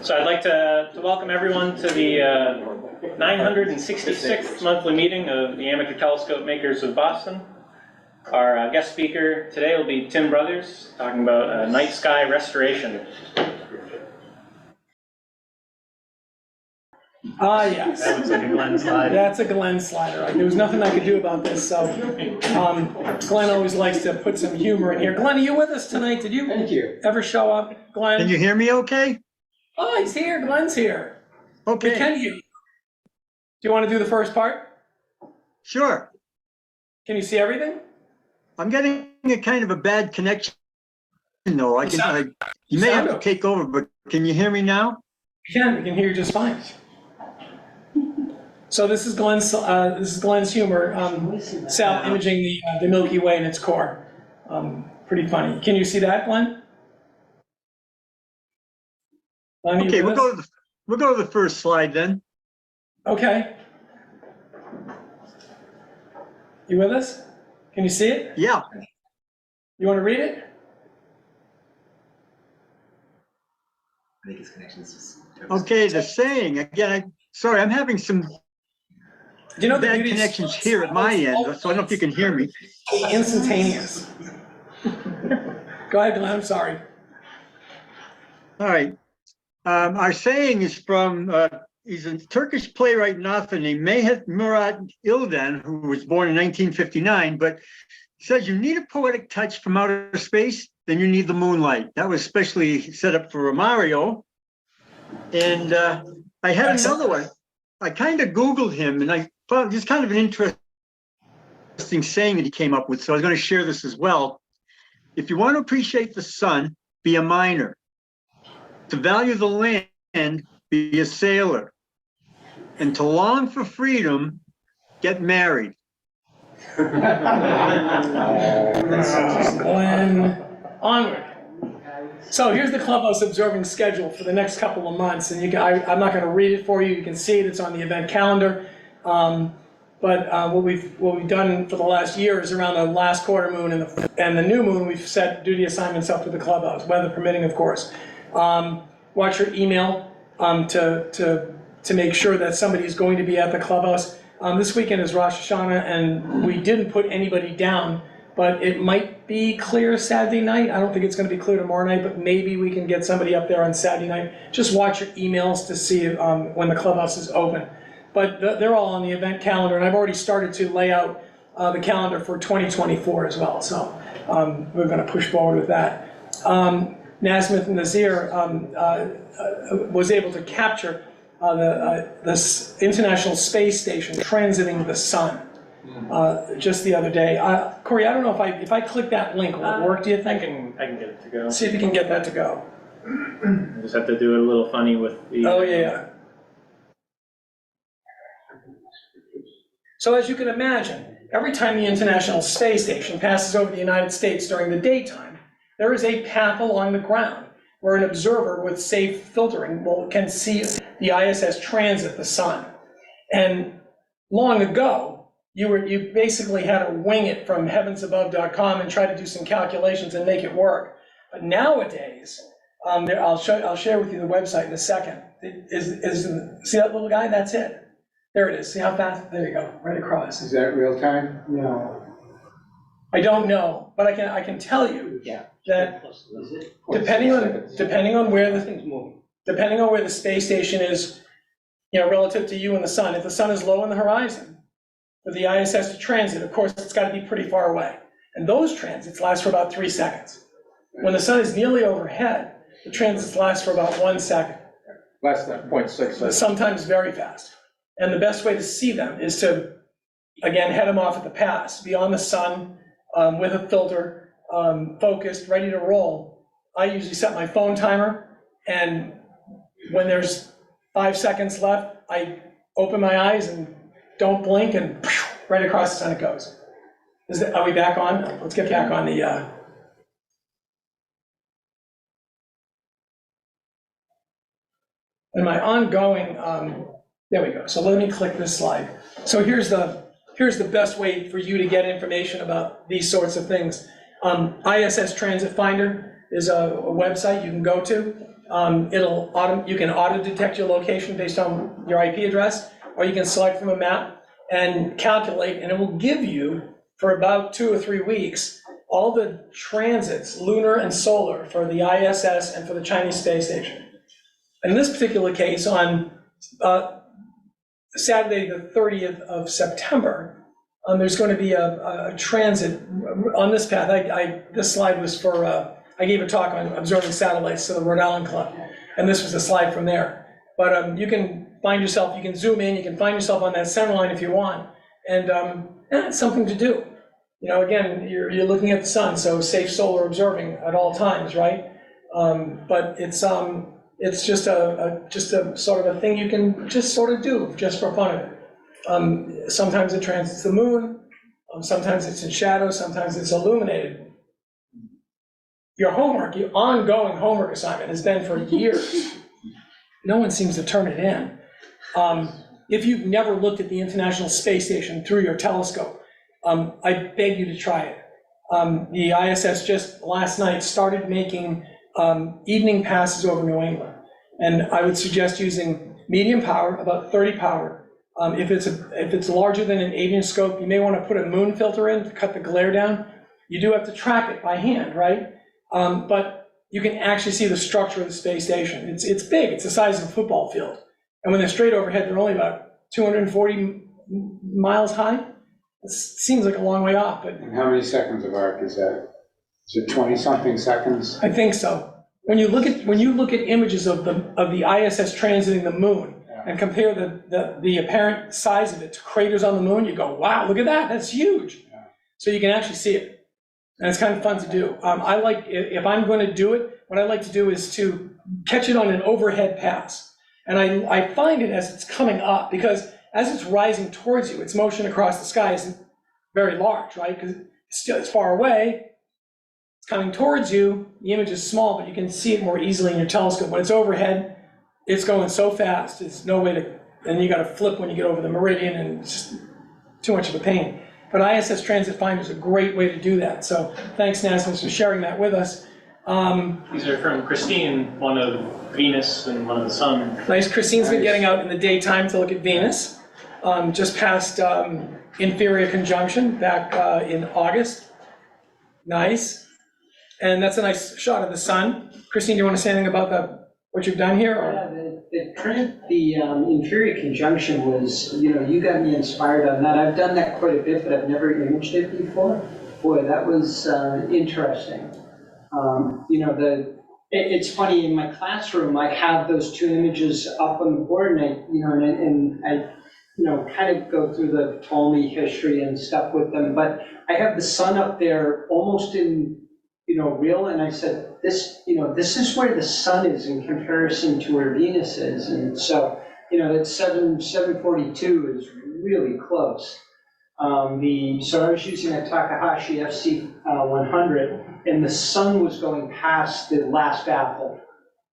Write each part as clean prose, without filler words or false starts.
So I'd like to welcome everyone to the 966th monthly meeting of the Amateur Telescope Makers of Boston. Our guest speaker today will be Tim Brothers, talking about night sky restoration. Yes. That looks like a Glenn slide. That's a Glenn slider. There was nothing I could do about this, so Glenn always likes to put some humor in here. Glenn, are you with us tonight? Did you Thank you. ever show up, Glenn? Can you hear me okay? Oh, he's here. Glenn's here. Okay. We can hear you. Do you want to do the first part? Sure. Can you see everything? I'm getting a kind of a bad connection though. You may have to take over, but can you hear me now? We can hear you just fine. So this is Glenn's humor, Sal imaging the Milky Way in its core. Pretty funny. Can you see that, Glenn? Glenn, Okay, we'll go to the first slide then. Okay. You with us? Can you see it? Yeah. You want to read it? I think his connection's just... Okay, the saying, again, sorry, I'm having some bad connections here at my end, so I don't know if you can hear me. Instantaneous. Go ahead, Glenn, I'm sorry. All right. Our saying is from, he's a Turkish playwright and author named Mehmet Murat İlden, who was born in 1959, but he says you need a poetic touch from outer space, then you need the moonlight. That was especially set up for Romario. And I had another one. I kind of Googled him, and I found just kind of an interesting saying that he came up with, so I was going to share this as well. If you want to appreciate the sun, be a miner. To value the land, be a sailor. And to long for freedom, get married. Glenn, onward. So here's the clubhouse observing schedule for the next couple of months, and I'm not going to read it for you. You can see it. It's on the event calendar. But what we've done for the last year is around the last quarter moon and the new moon, we've set duty assignments up for the clubhouse, weather permitting, of course. Watch your email to make sure that somebody's going to be at the clubhouse. This weekend is Rosh Hashanah, and we didn't put anybody down, but it might be clear Saturday night. I don't think it's going to be clear tomorrow night, but maybe we can get somebody up there on Saturday night. Just watch your emails to see when the clubhouse is open. But they're all on the event calendar, and I've already started to lay out the calendar for 2024 as well. So we're going to push forward with that. Nasmith Nazir was able to capture the International Space Station transiting the sun just the other day. Corey, I don't know if I click that link, will it work, do you think? I can get it to go. See if you can get that to go. I just have to do it a little funny with the... Oh, yeah. So as you can imagine, every time the International Space Station passes over the United States during the daytime, there is a path along the ground where an observer with safe filtering can see the ISS transit the sun. And long ago, you basically had to wing it from heavensabove.com and try to do some calculations and make it work. But nowadays, I'll share with you the website in a second. See that little guy? That's it. There it is. See how fast? There you go. Right across. Is that real time? No. I don't know, but I can tell you that depending on where the space station is, relative to you and the sun. If the sun is low on the horizon, for the ISS to transit, of course, it's got to be pretty far away, and those transits last for about 3 seconds. When the sun is nearly overhead, the transits last for about 1 second. Less than 0.6 seconds. Sometimes very fast. And the best way to see them is to, again, head them off at the pass, be on the sun with a filter, focused, ready to roll. I usually set my phone timer, and when there's 5 seconds left, I open my eyes and don't blink, and right across the sun it goes. Are we back on? Let's get back on the... And my ongoing... there we go. So let me click this slide. So here's the best way for you to get information about these sorts of things. ISS Transit Finder is a website you can go to. You can auto detect your location based on your IP address, or you can select from a map and calculate, and it will give you, for about 2 or 3 weeks, all the transits, lunar and solar, for the ISS and for the Chinese space station. In this particular case, on Saturday, the 30th of September, there's going to be a transit on this path. This slide was for, I gave a talk on observing satellites to the Rhode Island Club, and this was a slide from there. But you can find yourself, you can zoom in, you can find yourself on that center line if you want, and it's something to do. You know, again, you're looking at the sun, so safe solar observing at all times, right? But it's just a sort of a thing you can just sort of do just for fun of it. Sometimes it transits the moon, sometimes it's in shadow, sometimes it's illuminated. Your homework, your ongoing homework assignment has been for years. No one seems to turn it in. If you've never looked at the International Space Station through your telescope, I beg you to try it. The ISS just last night started making evening passes over New England. And I would suggest using medium power, about 30 power. If it's larger than an 8-inch scope, you may want to put a moon filter in to cut the glare down. You do have to track it by hand, right? But you can actually see the structure of the space station. It's big, it's the size of a football field. And when they're straight overhead, they're only about 240 miles high. It seems like a long way off, but. And how many seconds of arc is that? Is it 20-something seconds? I think so. When you look at images of the ISS transiting the moon, and compare the apparent size of it to craters on the moon, you go, wow, look at that, that's huge. Yeah. So you can actually see it. And it's kind of fun to do. If I'm going to do it, what I like to do is to catch it on an overhead pass. And I find it as it's coming up, because as it's rising towards you, its motion across the sky isn't very large, right? Because it's far away, it's coming towards you, the image is small, but you can see it more easily in your telescope. When it's overhead, it's going so fast, it's no way to, and you got to flip when you get over the meridian, and it's just too much of a pain. But ISS Transit Finder is a great way to do that. So thanks, NASA, for sharing that with us. These are from Christine, one of Venus and one of the Sun. Nice. Christine's been getting out in the daytime to look at Venus. Just past inferior conjunction back in August. Nice. And that's a nice shot of the sun. Christine, do you want to say anything about what you've done here? Or? Yeah, the inferior conjunction was, you got me inspired on that. I've done that quite a bit, but I've never imaged it before. Boy, that was interesting. It's funny, in my classroom, I have those two images up on the board, and I kind of go through the Ptolemy history and stuff with them, but I have the sun up there almost in, real, and I said, this is where the sun is in comparison to where Venus is, and so, that 742 is really close. So I was using a Takahashi FC 100, and the sun was going past the last baffle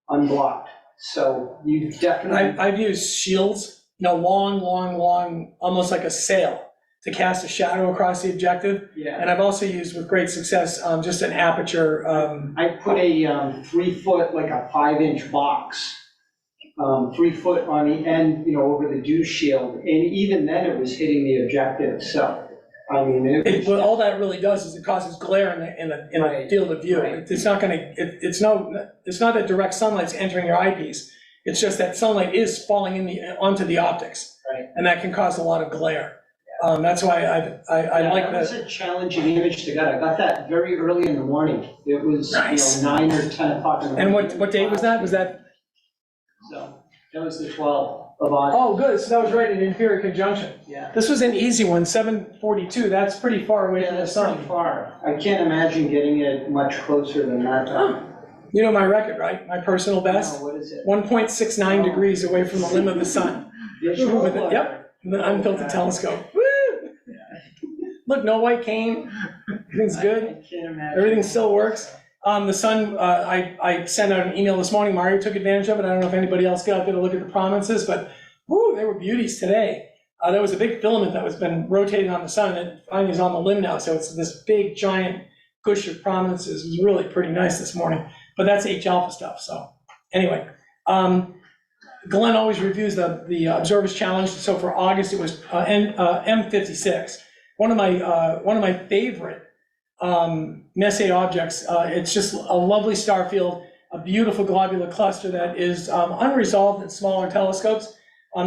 unblocked. So you definitely. I've used shields, long, almost like a sail, to cast a shadow across the objective. Yeah. And I've also used, with great success, just an aperture. I put a 3 foot, like a 5-inch box, 3 foot on the end, over the dew shield, and even then it was hitting the objective. So, I mean, what all that really does is it causes glare in a field of view. Right. It's not that direct sunlight's entering your eyepiece. It's just that sunlight is falling onto the optics, right? And that can cause a lot of glare. That's why I like that. That was a challenging image to get. I got that very early in the morning. It was nice. 9 or 10 o'clock in the morning. And what date was that? So that was the 12th of August. Oh, good. So that was right in inferior conjunction. Yeah. This was an easy one, 742. That's pretty far away from the sun. Pretty far. I can't imagine getting it much closer than that. You know my record, right? My personal best? No, what is it? 1.69 degrees away from the limb of the sun. Yep, the unfiltered telescope. Woo! Look, no white cane. Everything's good. I can't imagine. Everything still works. The sun, I sent out an email this morning. Mario took advantage of it. I don't know if anybody else got out there to look at the prominences, but whoo, they were beauties today. There was a big filament that was been rotating on the sun that finally is on the limb now. So it's this big, giant gush of prominences. It was really pretty nice this morning. But that's H alpha stuff. So Anyway, Glenn always reviews the Observer's Challenge. So for August, it was M56. One of my favorite Messier objects. It's just a lovely star field, a beautiful globular cluster that is unresolved in smaller telescopes.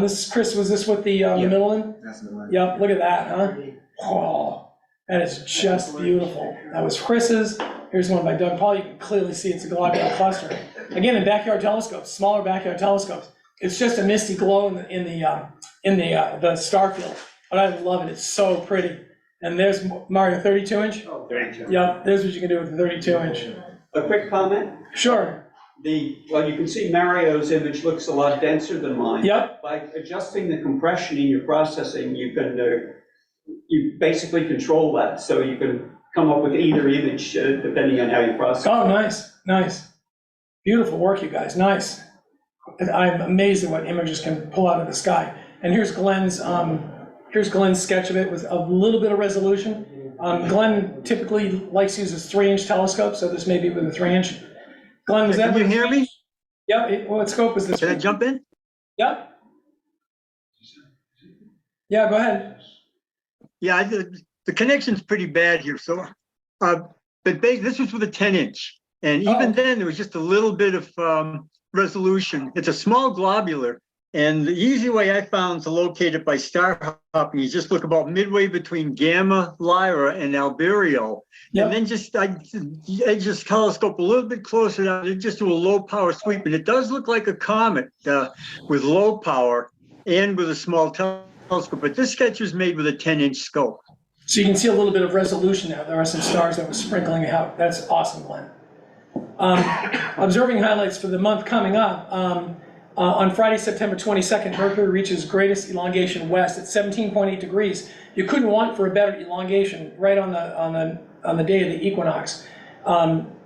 This, Chris, was this with the middle one? That's the one. Yep, look at that, huh? Oh, that is just beautiful. That was Chris's. Here's one by Doug Paul. You can clearly see it's a globular cluster. Again, in backyard telescopes, smaller backyard telescopes, it's just a misty glow in the star field. But I love it. It's so pretty. And there's Mario, 32-inch. Oh, 32. Yep, there's what you can do with the 32-inch. A quick comment. Sure. Well, you can see Mario's image looks a lot denser than mine. Yep. By adjusting the compression in your processing, you can you basically control that, so you can come up with either image depending on how you process. Oh, nice, nice. Beautiful work, you guys, nice. I'm amazed at what images can pull out of the sky. And here's Glenn's sketch of it with a little bit of resolution. Glenn typically likes to use his 3-inch telescope, so this may be with a 3-inch. Glenn, was that? Can you hear me? Yep, what scope was this? Can I jump in? Yep. Yeah, go ahead. Yeah, the connection's pretty bad here, so, but this was with a 10-inch. And even then, there was just a little bit of resolution. It's a small globular, and the easy way I found to locate it by star hopping is just look about midway between Gamma, Lyra, and Albireo. Yep. And then I just telescope a little bit closer down and just do a low power sweep. And it does look like a comet with low power and with a small telescope, but this sketch was made with a 10-inch scope. So you can see a little bit of resolution there. There are some stars that were sprinkling out. That's awesome, Glenn. Observing highlights for the month coming up. On Friday, September 22nd, Mercury reaches greatest elongation west at 17.8 degrees. You couldn't want for a better elongation right on the day of the equinox.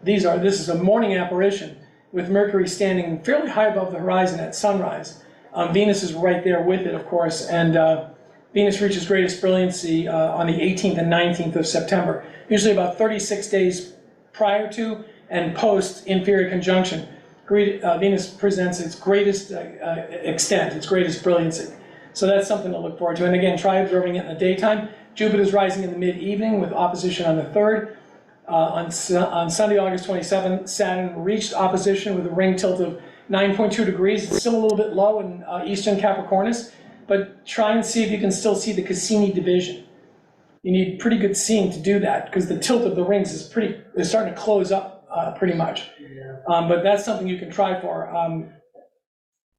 This is a morning apparition with Mercury standing fairly high above the horizon at sunrise. Venus is right there with it, of course, and Venus reaches greatest brilliancy on the 18th and 19th of September, usually about 36 days prior to and post inferior conjunction. Venus presents its greatest extent, its greatest brilliancy. So that's something to look forward to. And again, try observing it in the daytime. Jupiter's rising in the mid-evening with opposition on the 3rd. On Sunday, August 27th, Saturn reached opposition with a ring tilt of 9.2 degrees. It's still a little bit low in Eastern Capricornus, but try and see if you can still see the Cassini division. You need pretty good seeing to do that because the tilt of the rings is starting to close up pretty much. But that's something you can try for.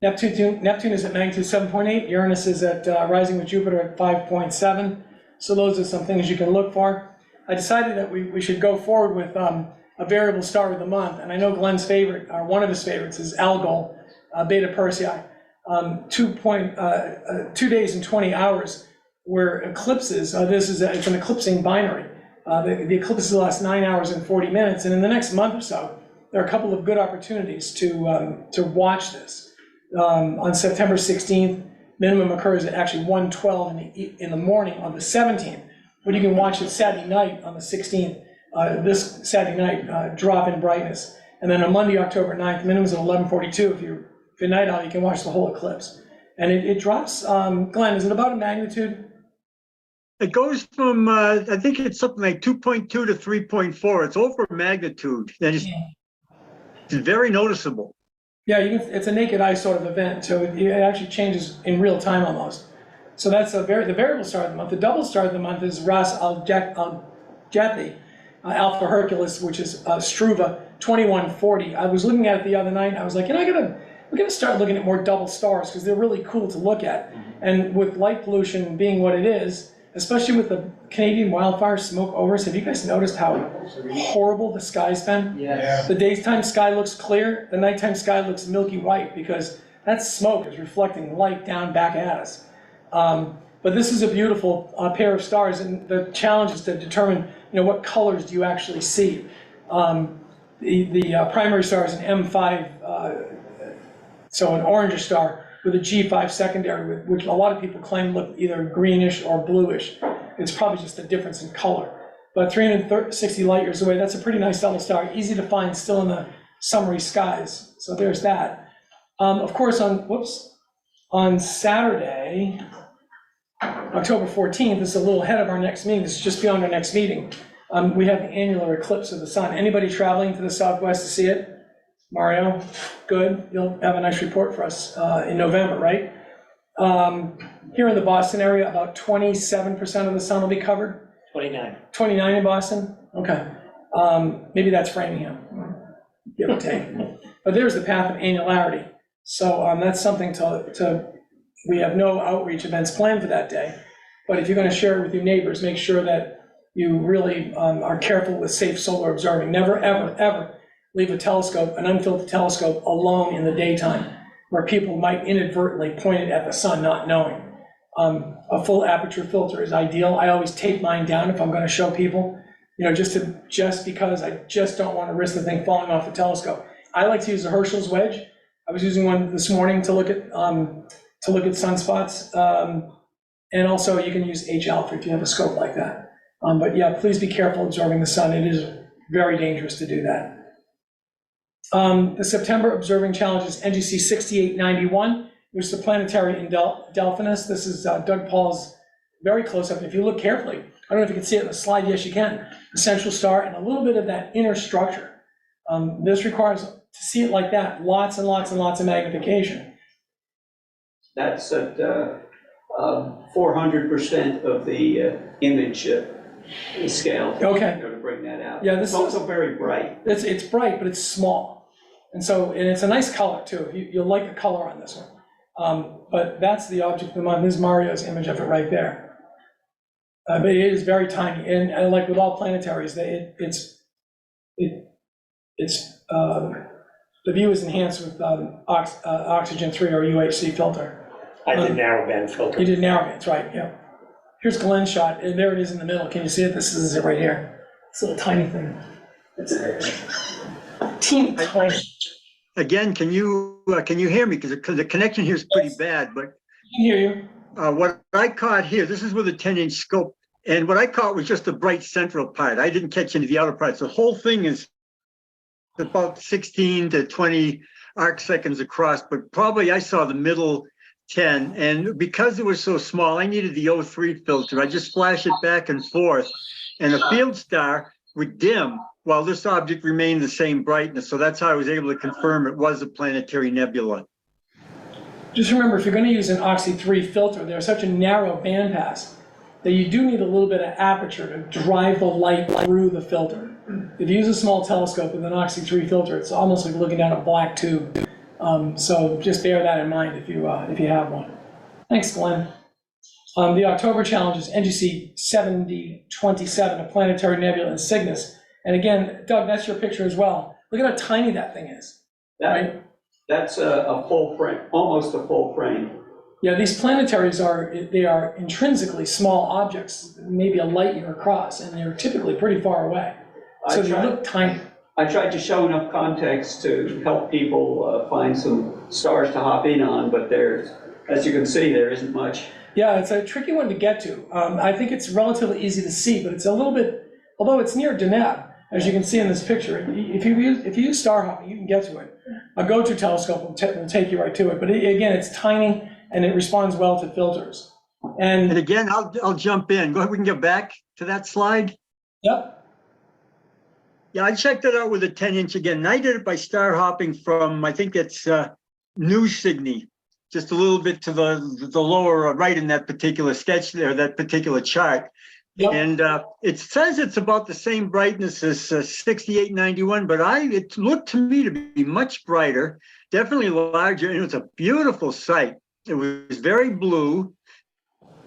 Neptune is at magnitude 7.8. Uranus is at rising with Jupiter at 5.7. So those are some things you can look for. I decided that we should go forward with a variable star of the month. And I know Glenn's favorite, or one of his favorites, is Algol, Beta Persei. 2 days and 20 hours where eclipses, it's an eclipsing binary. The eclipses last 9 hours and 40 minutes. And in the next month or so, there are a couple of good opportunities to watch this. On September 16th, minimum occurs at actually 1:12 in the morning on the 17th, but you can watch it Saturday night on the 16th, this Saturday night, drop in brightness. And then on Monday, October 9th, minimum is at 11:42. If you're night owl, you can watch the whole eclipse. And it drops, Glenn, is it about a magnitude? It goes from, I think it's something like 2.2 to 3.4. It's over magnitude. That is, it's very noticeable. Yeah, it's a naked eye sort of event, so it actually changes in real time almost. So that's the variable star of the month. The double star of the month is Ras Al-Jethi, Alpha Hercules, which is Struva 2140. I was looking at it the other night, and I was like, we're gonna start looking at more double stars because they're really cool to look at. And with light pollution being what it is, especially with the Canadian wildfire smoke overs, have you guys noticed how horrible the sky's been? Yes. The daytime sky looks clear, the nighttime sky looks milky white because that smoke is reflecting light down back at us. But this is a beautiful pair of stars, and the challenge is to determine, what colors do you actually see. The primary star is an M5, so an orange star with a G5 secondary, which a lot of people claim look either greenish or bluish. It's probably just a difference in color. But 360 light years away, that's a pretty nice double star, easy to find, still in the summery skies. So there's that. Of course, on Saturday, October 14th, this is a little ahead of our next meeting, this is just beyond our next meeting. We have the annular eclipse of the sun. Anybody traveling to the southwest to see it? Mario, good, you'll have a nice report for us in November, right? Here in the Boston area, about 27% of the sun will be covered. 29 in Boston? Okay. Maybe that's Framingham, give or take. But there's the path of annularity. So that's something we have no outreach events planned for that day. But if you're going to share it with your neighbors, make sure that you really are careful with safe solar observing. Never, ever, ever leave a telescope, an unfiltered telescope, alone in the daytime, where people might inadvertently point it at the sun, not knowing. A full aperture filter is ideal. I always tape mine down if I'm going to show people, just because I just don't want to risk the thing falling off the telescope. I like to use the Herschel's wedge. I was using one this morning to look at sunspots, and also you can use H alpha if you have a scope like that. But yeah, please be careful observing the sun. It is very dangerous to do that. The September observing challenge is NGC 6891, which is the planetary in Delphinus. This is Doug Paul's very close up. If you look carefully, I don't know if you can see it in the slide. Yes, you can. The central star and a little bit of that inner structure. This requires, to see it like that, lots and lots and lots of magnification. That's at 400% of the image scale. Okay. To bring that out. Yeah, this it's also very bright. It's bright, but it's small. And it's a nice color too. You'll like the color on this one. But that's the object of the month. This is Mario's image of it right there. But it is very tiny. And like with all planetaries, the view is enhanced with oxygen 3 or UHC filter. I did narrowband filter. You did narrowbands, right, yeah. Here's Glenn's shot, and there it is in the middle. Can you see it? This is it right here. It's a little tiny thing. It's teeny tiny. Again, can you hear me? Because the connection here is pretty bad, but. I can hear you. What I caught here, this is with a 10-inch scope, and what I caught was just the bright central part. I didn't catch any of the outer parts. The whole thing is about 16 to 20 arc seconds across, but probably I saw the middle 10, and because it was so small, I needed the O3 filter. I just flash it back and forth, and the field star would dim while this object remained the same brightness. So that's how I was able to confirm it was a planetary nebula. Just remember, if you're going to use an Oxy 3 filter, there's such a narrow bandpass that you do need a little bit of aperture to drive the light through the filter. If you use a small telescope with an Oxy 3 filter, it's almost like looking down a black tube. So just bear that in mind if you have one. Thanks, Glenn. The October challenge is NGC 7027, a planetary nebula in Cygnus. And again, Doug, that's your picture as well. Look at how tiny that thing is. Right? That's a full frame, almost a full frame. Yeah, these planetaries are intrinsically small objects, maybe a light year across, and they're typically pretty far away. So they look tiny. I tried to show enough context to help people find some stars to hop in on, but as you can see, there isn't much. Yeah, it's a tricky one to get to. I think it's relatively easy to see, but it's a little bit, although it's near Deneb, as you can see in this picture. If you use star hopping, you can get to it. A go-to telescope will take you right to it, but again, it's tiny and it responds well to filters. And again, I'll jump in. Go ahead, we can get back to that slide. Yep. Yeah, I checked it out with a 10-inch again, and I did it by star hopping from, I think it's New Cygni, just a little bit to the lower right in that particular sketch there, that particular chart. Yep. And it says it's about the same brightness as 6891, but it looked to me to be much brighter, definitely larger, and it was a beautiful sight. It was very blue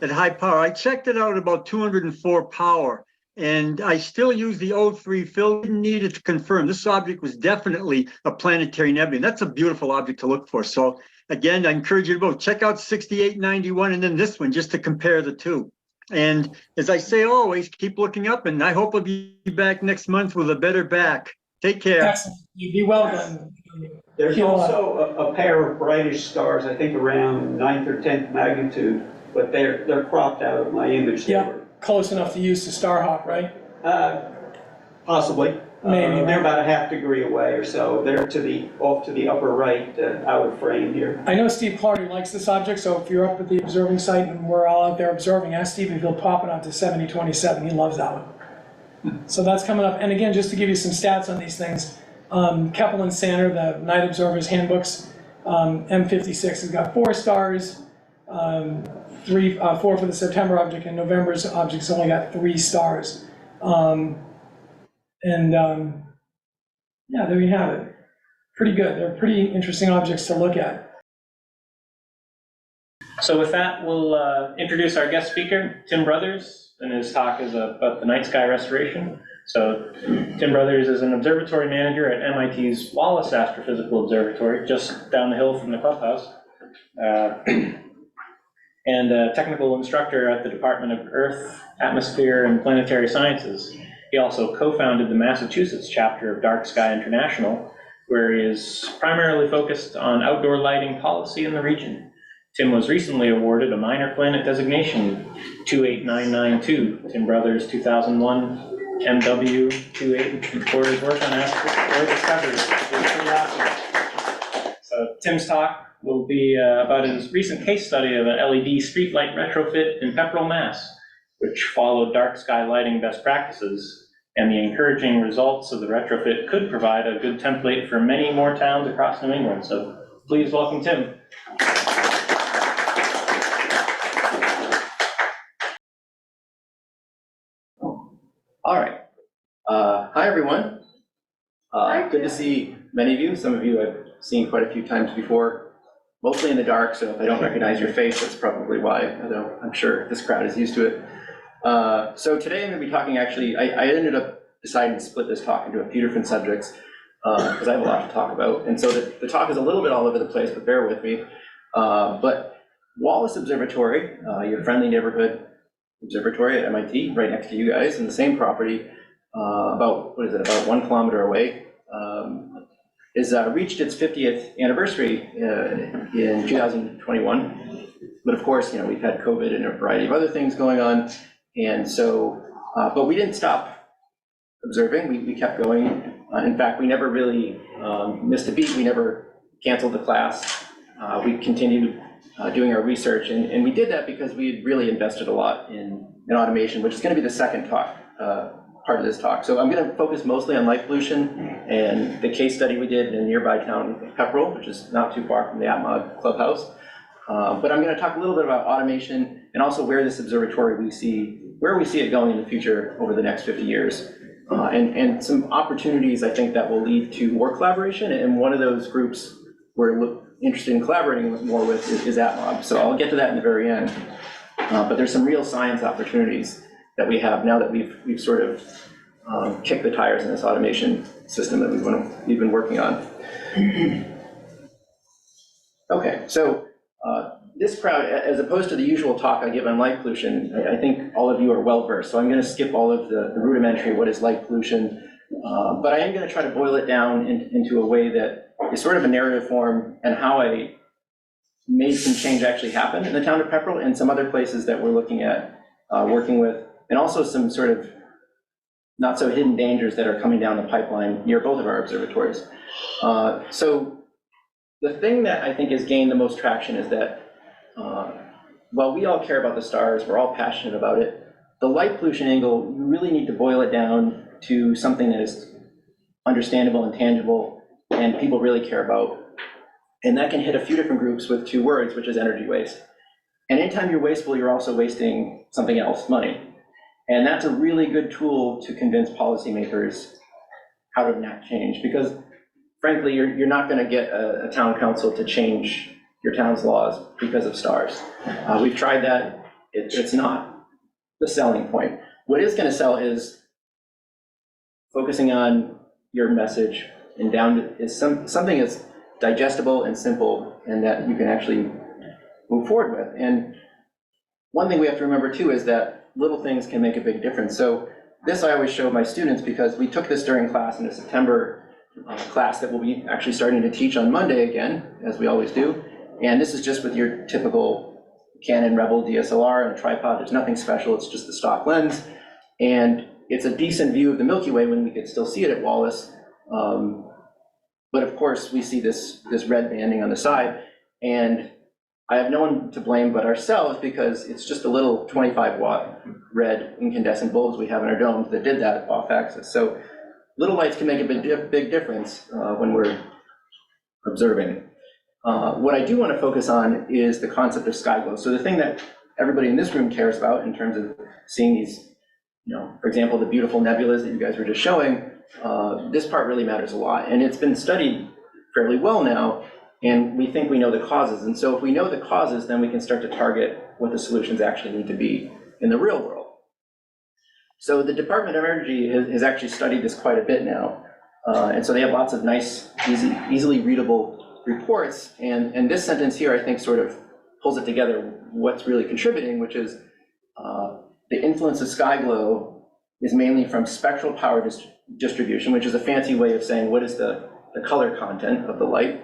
at high power. I checked it out at about 204 power. And I still use the O3 filter needed to confirm this object was definitely a planetary nebula. And that's a beautiful object to look for. So again, I encourage you to both check out 6891 and then this one just to compare the two. And as I say always, keep looking up, and I hope I'll be back next month with a better back. Take care. Excellent. You be well done. There's also a pair of brightish stars, I think around 9th or 10th magnitude, but they're cropped out of my image. Yeah. Close enough to use to star hop, right? Possibly. Maybe. They're about a half degree away or so. They're off to the upper right, outer frame here. I know Steve Clardy likes this object, so if you're up at the observing site and we're all out there observing, ask Steve if he'll pop it onto 7027. He loves that one. So that's coming up. And again, just to give you some stats on these things, Keppel and Sander, the Night Observer's handbooks, M56 has got 4 stars, 4 for the September object, and November's object's only got 3 stars. Yeah, there you have it. Pretty good. They're pretty interesting objects to look at. So with that, we'll introduce our guest speaker, Tim Brothers, and his talk is about the night sky restoration. So Tim Brothers is an observatory manager at MIT's Wallace Astrophysical Observatory, just down the hill from the clubhouse, and a technical instructor at the Department of Earth, Atmosphere, and Planetary Sciences. He also co-founded the Massachusetts chapter of Dark Sky International, where he is primarily focused on outdoor lighting policy in the region. Tim was recently awarded a minor planet designation, 28992, Tim Brothers 2001 MW28, for his work on asteroid discovery. It's pretty awesome. So Tim's talk will be about his recent case study of an LED streetlight retrofit in Pepperell, Mass., which followed dark sky lighting best practices, and the encouraging results of the retrofit could provide a good template for many more towns across New England. So please welcome Tim. All right. Hi, everyone. Good to see many of you. Some of you I've seen quite a few times before, mostly in the dark, so if I don't recognize your face, that's probably why, although I'm sure this crowd is used to it. So today I'm going to be talking, actually, I ended up deciding to split this talk into a few different subjects because I have a lot to talk about. And so the talk is a little bit all over the place, but bear with me. But Wallace Observatory, your friendly neighborhood observatory at MIT, right next to you guys, in the same property, about 1 kilometer away, is reached its 50th anniversary in 2021. But of course, we've had COVID and a variety of other things going on. And so, but we didn't stop observing, we kept going. In fact, we never really missed a beat. We never canceled the class. We continued doing our research, and we did that because we had really invested a lot in automation, which is going to be the second talk, part of this talk. So I'm going to focus mostly on light pollution and the case study we did in a nearby town, Pepperell, which is not too far from the ATMoB clubhouse. But I'm going to talk a little bit about automation and also where this observatory we see it going in the future over the next 50 years. And some opportunities, I think, that will lead to more collaboration. And one of those groups we're interested in collaborating more with is ATMoB. So I'll get to that in the very end. But there's some real science opportunities that we have now that we've sort of kicked the tires in this automation system that we've been working on. Okay, so this crowd, as opposed to the usual talk I give on light pollution, I think all of you are well versed. So I'm going to skip all of the rudimentary, what is light pollution, but I am going to try to boil it down into a way that is sort of a narrative form and how I made some change actually happen in the town of Pepperell and some other places that we're looking at working with, and also some sort of not so hidden dangers that are coming down the pipeline near both of our observatories. So the thing that I think has gained the most traction is that while we all care about the stars, we're all passionate about it, the light pollution angle, you really need to boil it down to something that is understandable and tangible and people really care about. And that can hit a few different groups with 2 words, which is energy waste. And anytime you're wasteful, you're also wasting something else, money. And that's a really good tool to convince policymakers how to enact change, because frankly, you're not going to get a town council to change your town's laws because of stars. We've tried that. It's not the selling point. What is going to sell is focusing on your message and down to is something that's digestible and simple and that you can actually move forward with. And one thing we have to remember too is that little things can make a big difference. So this I always show my students because we took this during class in a September class that we'll be actually starting to teach on Monday again, as we always do. And this is just with your typical Canon Rebel DSLR and a tripod. There's nothing special, it's just the stock lens. And it's a decent view of the Milky Way when we could still see it at Wallace. But of course, we see this red banding on the side, and I have no one to blame but ourselves, because it's just a little 25-watt red incandescent bulbs we have in our domes that did that off axis. So little lights can make a big difference when we're observing. What I do want to focus on is the concept of sky glow. So the thing that everybody in this room cares about in terms of seeing these, for example, the beautiful nebulas that you guys were just showing, this part really matters a lot. And it's been studied fairly well now, and we think we know the causes. And so if we know the causes, then we can start to target what the solutions actually need to be in the real world. So the Department of Energy has actually studied this quite a bit now. And so they have lots of nice, easily readable reports. And this sentence here, I think, sort of pulls it together, what's really contributing, which is the influence of sky glow is mainly from spectral power distribution, which is a fancy way of saying what is the color content of the light,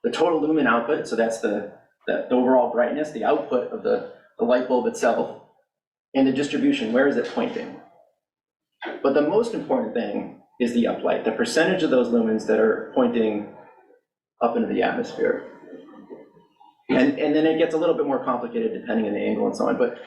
the total lumen output, so that's the overall brightness, the output of the light bulb itself, and the distribution, where is it pointing? But the most important thing is the uplight, the percentage of those lumens that are pointing up into the atmosphere. And then it gets a little bit more complicated depending on the angle and so on, but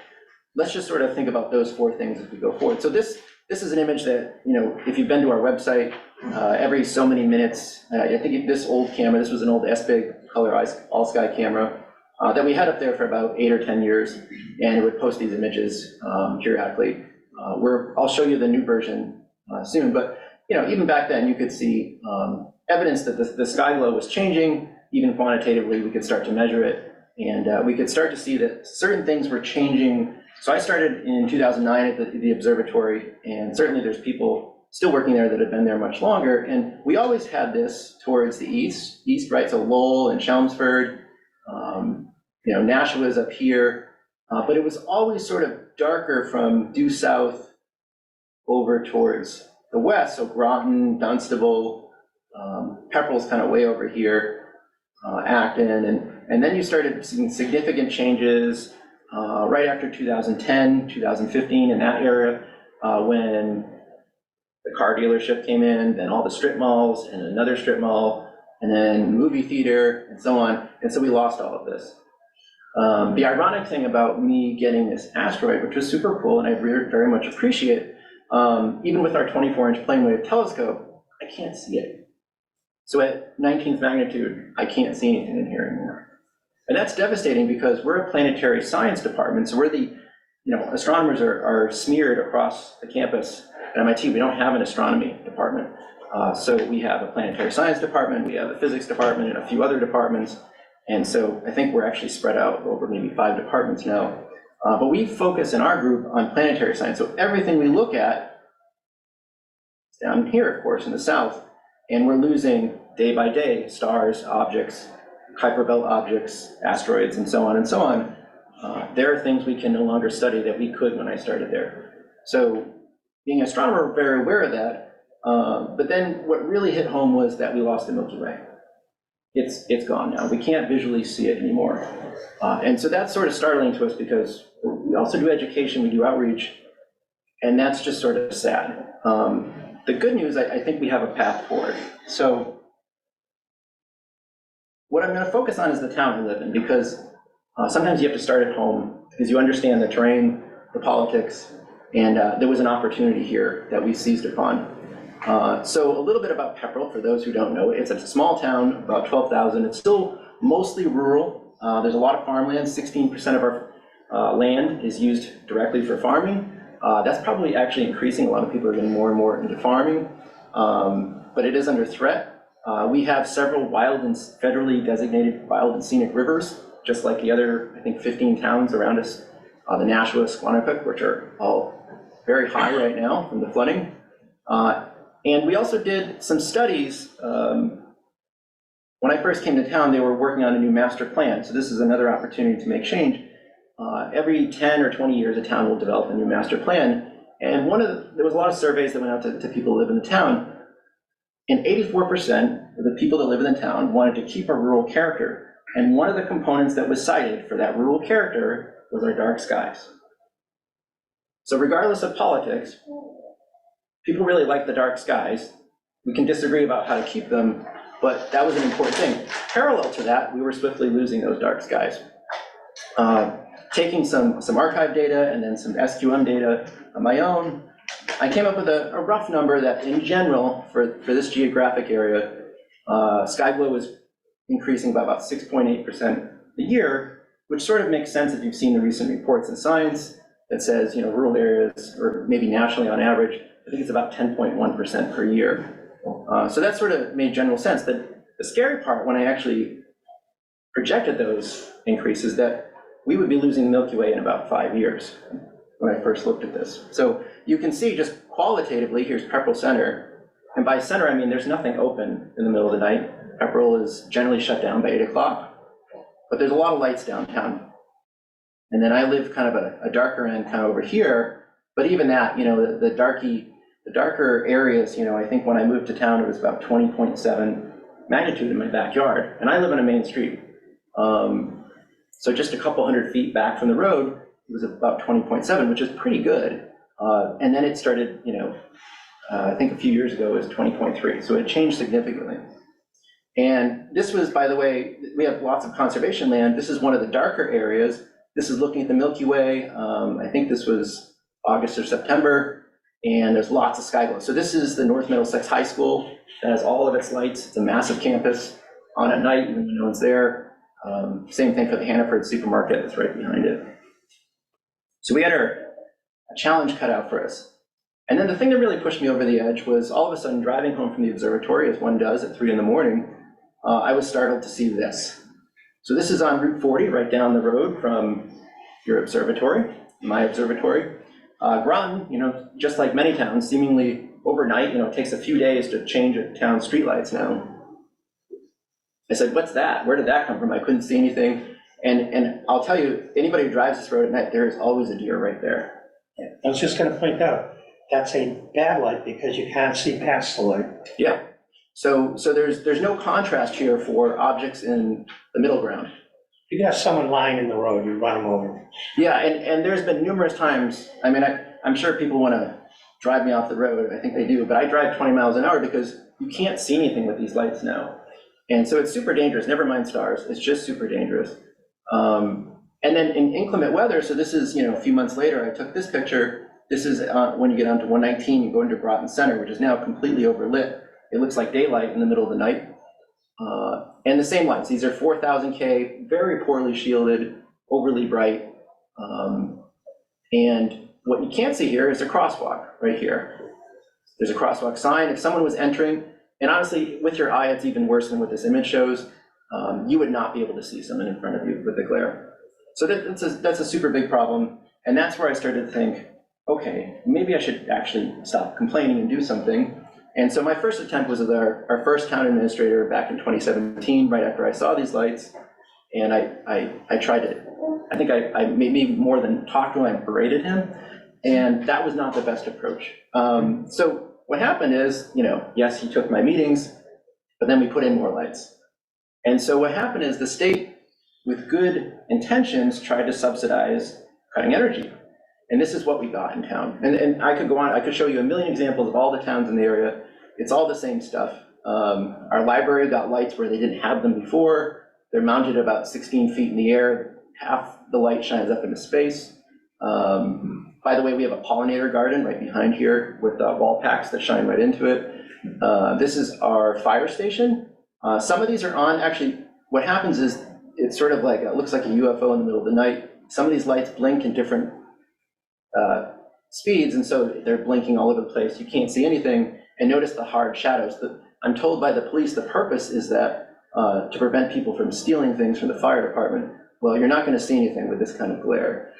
let's just sort of think about those four things as we go forward. So this is an image that, if you've been to our website, every so many minutes, I think this old camera, this was an old SBIG color all-sky camera that we had up there for about 8 or 10 years, and it would post these images periodically. I'll show you the new version soon, but even back then you could see evidence that the sky glow was changing. Even quantitatively, we could start to measure it, and we could start to see that certain things were changing. So I started in 2009 at the observatory, and certainly there's people still working there that have been there much longer, and we always had this towards the east, right? So Lowell and Chelmsford, Nashua is up here, but it was always sort of darker from due south over towards the west, so Groton, Dunstable, Pepperell's kind of way over here, Acton, and then you started seeing significant changes right after 2010, 2015, in that era, when the car dealership came in, then all the strip malls, and another strip mall, and then movie theater, and so on, and so we lost all of this. The ironic thing about me getting this asteroid, which was super cool, and I very much appreciate, even with our 24-inch plane wave telescope, I can't see it. So at 19th magnitude, I can't see anything in here anymore. And that's devastating because we're a planetary science department, so we're the, astronomers are smeared across the campus. At MIT, we don't have an astronomy department. So we have a planetary science department, we have a physics department, and a few other departments. And so I think we're actually spread out over maybe 5 departments now. But we focus in our group on planetary science. So everything we look at is down here, of course, in the south. And we're losing day by day stars, objects, Kuiper belt objects, asteroids, and so on and so on. There are things we can no longer study that we could when I started there. So being an astronomer, we're very aware of that. But then what really hit home was that we lost the Milky Way. It's gone now. We can't visually see it anymore. And so that's sort of startling to us because we also do education, we do outreach, and that's just sort of sad. The good news, I think we have a path forward. So what I'm going to focus on is the town we live in, because sometimes you have to start at home because you understand the terrain, the politics, and there was an opportunity here that we seized upon. So a little bit about Pepperell, for those who don't know. It's a small town, about 12,000. It's still mostly rural. There's a lot of farmland. 16% of our land is used directly for farming. That's probably actually increasing. A lot of people are getting more and more into farming, but it is under threat. We have several wild and federally designated wild and scenic rivers, just like the other, I think, 15 towns around us, the Nashua, Squanicook, which are all very high right now from the flooding. And we also did some studies. When I first came to town, they were working on a new master plan. So this is another opportunity to make change. Every 10 or 20 years, a town will develop a new master plan. And there was a lot of surveys that went out to people who live in the town. And 84% of the people that live in the town wanted to keep a rural character. And one of the components that was cited for that rural character was our dark skies. So regardless of politics, people really like the dark skies. We can disagree about how to keep them, but that was an important thing. Parallel to that, we were swiftly losing those dark skies. Taking some archive data and then some SQM data on my own, I came up with a rough number that in general, for this geographic area, sky glow was increasing by about 6.8% a year, which sort of makes sense if you've seen the recent reports in Science that says, rural areas, or maybe nationally on average, I think it's about 10.1% per year. So that sort of made general sense. The scary part when I actually projected those increases, that we would be losing the Milky Way in about 5 years when I first looked at this. So you can see just qualitatively, here's Pepperell Center. And by center, I mean there's nothing open in the middle of the night. Pepperell is generally shut down by 8 o'clock, but there's a lot of lights downtown. And then I live kind of a darker end kind of over here, but even that, the darker areas, I think when I moved to town, it was about 20.7 magnitude in my backyard, and I live on a main street. So just a couple hundred feet back from the road, it was about 20.7, which is pretty good. And then it started, I think a few years ago it was 20.3, so it changed significantly. And this was, by the way, we have lots of conservation land. This is one of the darker areas. This is looking at the Milky Way. I think this was August or September, and there's lots of sky glow. So this is the North Middlesex High School that has all of its lights. It's a massive campus on at night, even when no one's there. Same thing for the Hannaford supermarket that's right behind it. So we had a challenge cut out for us. And then the thing that really pushed me over the edge was all of a sudden driving home from the observatory, as one does at 3 in the morning, I was startled to see this. So this is on Route 40, right down the road from your observatory, my observatory. Run, just like many towns, seemingly overnight, it takes a few days to change a town's streetlights now. I said, what's that? Where did that come from? I couldn't see anything. And I'll tell you, anybody who drives this road at night, there is always a deer right there. I was just going to point out, that's a bad light because you can't see past the light. Yeah. So there's no contrast here for objects in the middle ground. You got someone lying in the road, you run them over. Yeah, and there's been numerous times, I mean, I'm sure people want to drive me off the road, I think they do, but I drive 20 miles an hour because you can't see anything with these lights now. And so it's super dangerous, never mind stars, it's just super dangerous. And then in inclement weather, so this is, a few months later, I took this picture. This is when you get onto 119, you go into Groton Center, which is now completely overlit. It looks like daylight in the middle of the night. And the same lights, these are 4000K, very poorly shielded, overly bright. And what you can't see here is a crosswalk right here. There's a crosswalk sign. If someone was entering, and honestly, with your eye, it's even worse than what this image shows. You would not be able to see someone in front of you with the glare. So that's a super big problem. And that's where I started to think, okay, maybe I should actually stop complaining and do something. And so my first attempt was with our first town administrator back in 2017, right after I saw these lights. And I tried to, I think I maybe more than talked to him, I berated him. And that was not the best approach. So what happened is, yes, he took my meetings, but then we put in more lights. And so what happened is the state, with good intentions, tried to subsidize cutting energy. And this is what we got in town. And I could go on, I could show you a million examples of all the towns in the area. It's all the same stuff. Our library got lights where they didn't have them before. They're mounted about 16 feet in the air. Half the light shines up into space. By the way, we have a pollinator garden right behind here with wall packs that shine right into it. This is our fire station. Some of these are on, actually, what happens is it's sort of like, it looks like a UFO in the middle of the night. Some of these lights blink in different speeds, and so they're blinking all over the place. You can't see anything, and notice the hard shadows. I'm told by the police the purpose is that to prevent people from stealing things from the fire department. Well, you're not going to see anything with this kind of glare.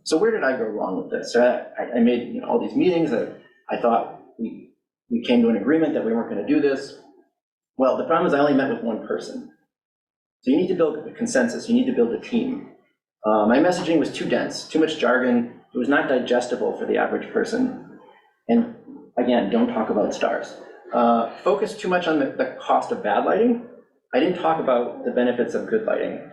So where did I go wrong with this? So I made all these meetings. I thought we came to an agreement that we weren't going to do this. Well, the problem is I only met with one person. So you need to build a consensus. You need to build a team. My messaging was too dense, too much jargon. It was not digestible for the average person. And again, don't talk about stars. Focus too much on the cost of bad lighting. I didn't talk about the benefits of good lighting.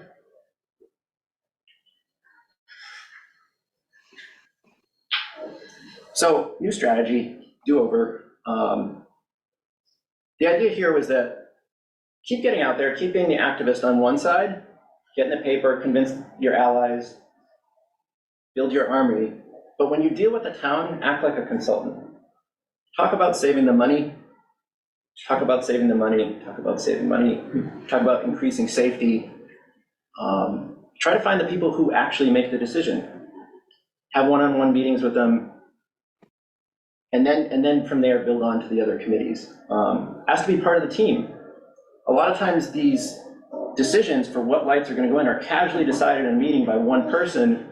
So, new strategy. do-over. The idea here was that keep getting out there, keep being the activist on one side, get in the paper, convince your allies, build your army, but when you deal with the town, act like a consultant. Talk about saving the money, talk about saving the money, talk about saving money, talk about increasing safety. Try to find the people who actually make the decision. Have one-on-one meetings with them, and then from there build on to the other committees. Ask to be part of the team. A lot of times these decisions for what lights are going to go in are casually decided in a meeting by one person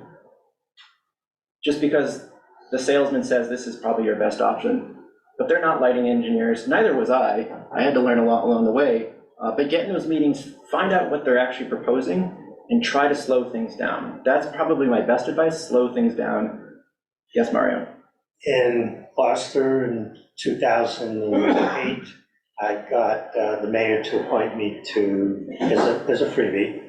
just because the salesman says this is probably your best option. But they're not lighting engineers, neither was I. I had to learn a lot along the way. But get in those meetings, find out what they're actually proposing, and try to slow things down. That's probably my best advice, slow things down. Yes, Mario? In Gloucester in 2008, I got the mayor to appoint me to, as a freebie,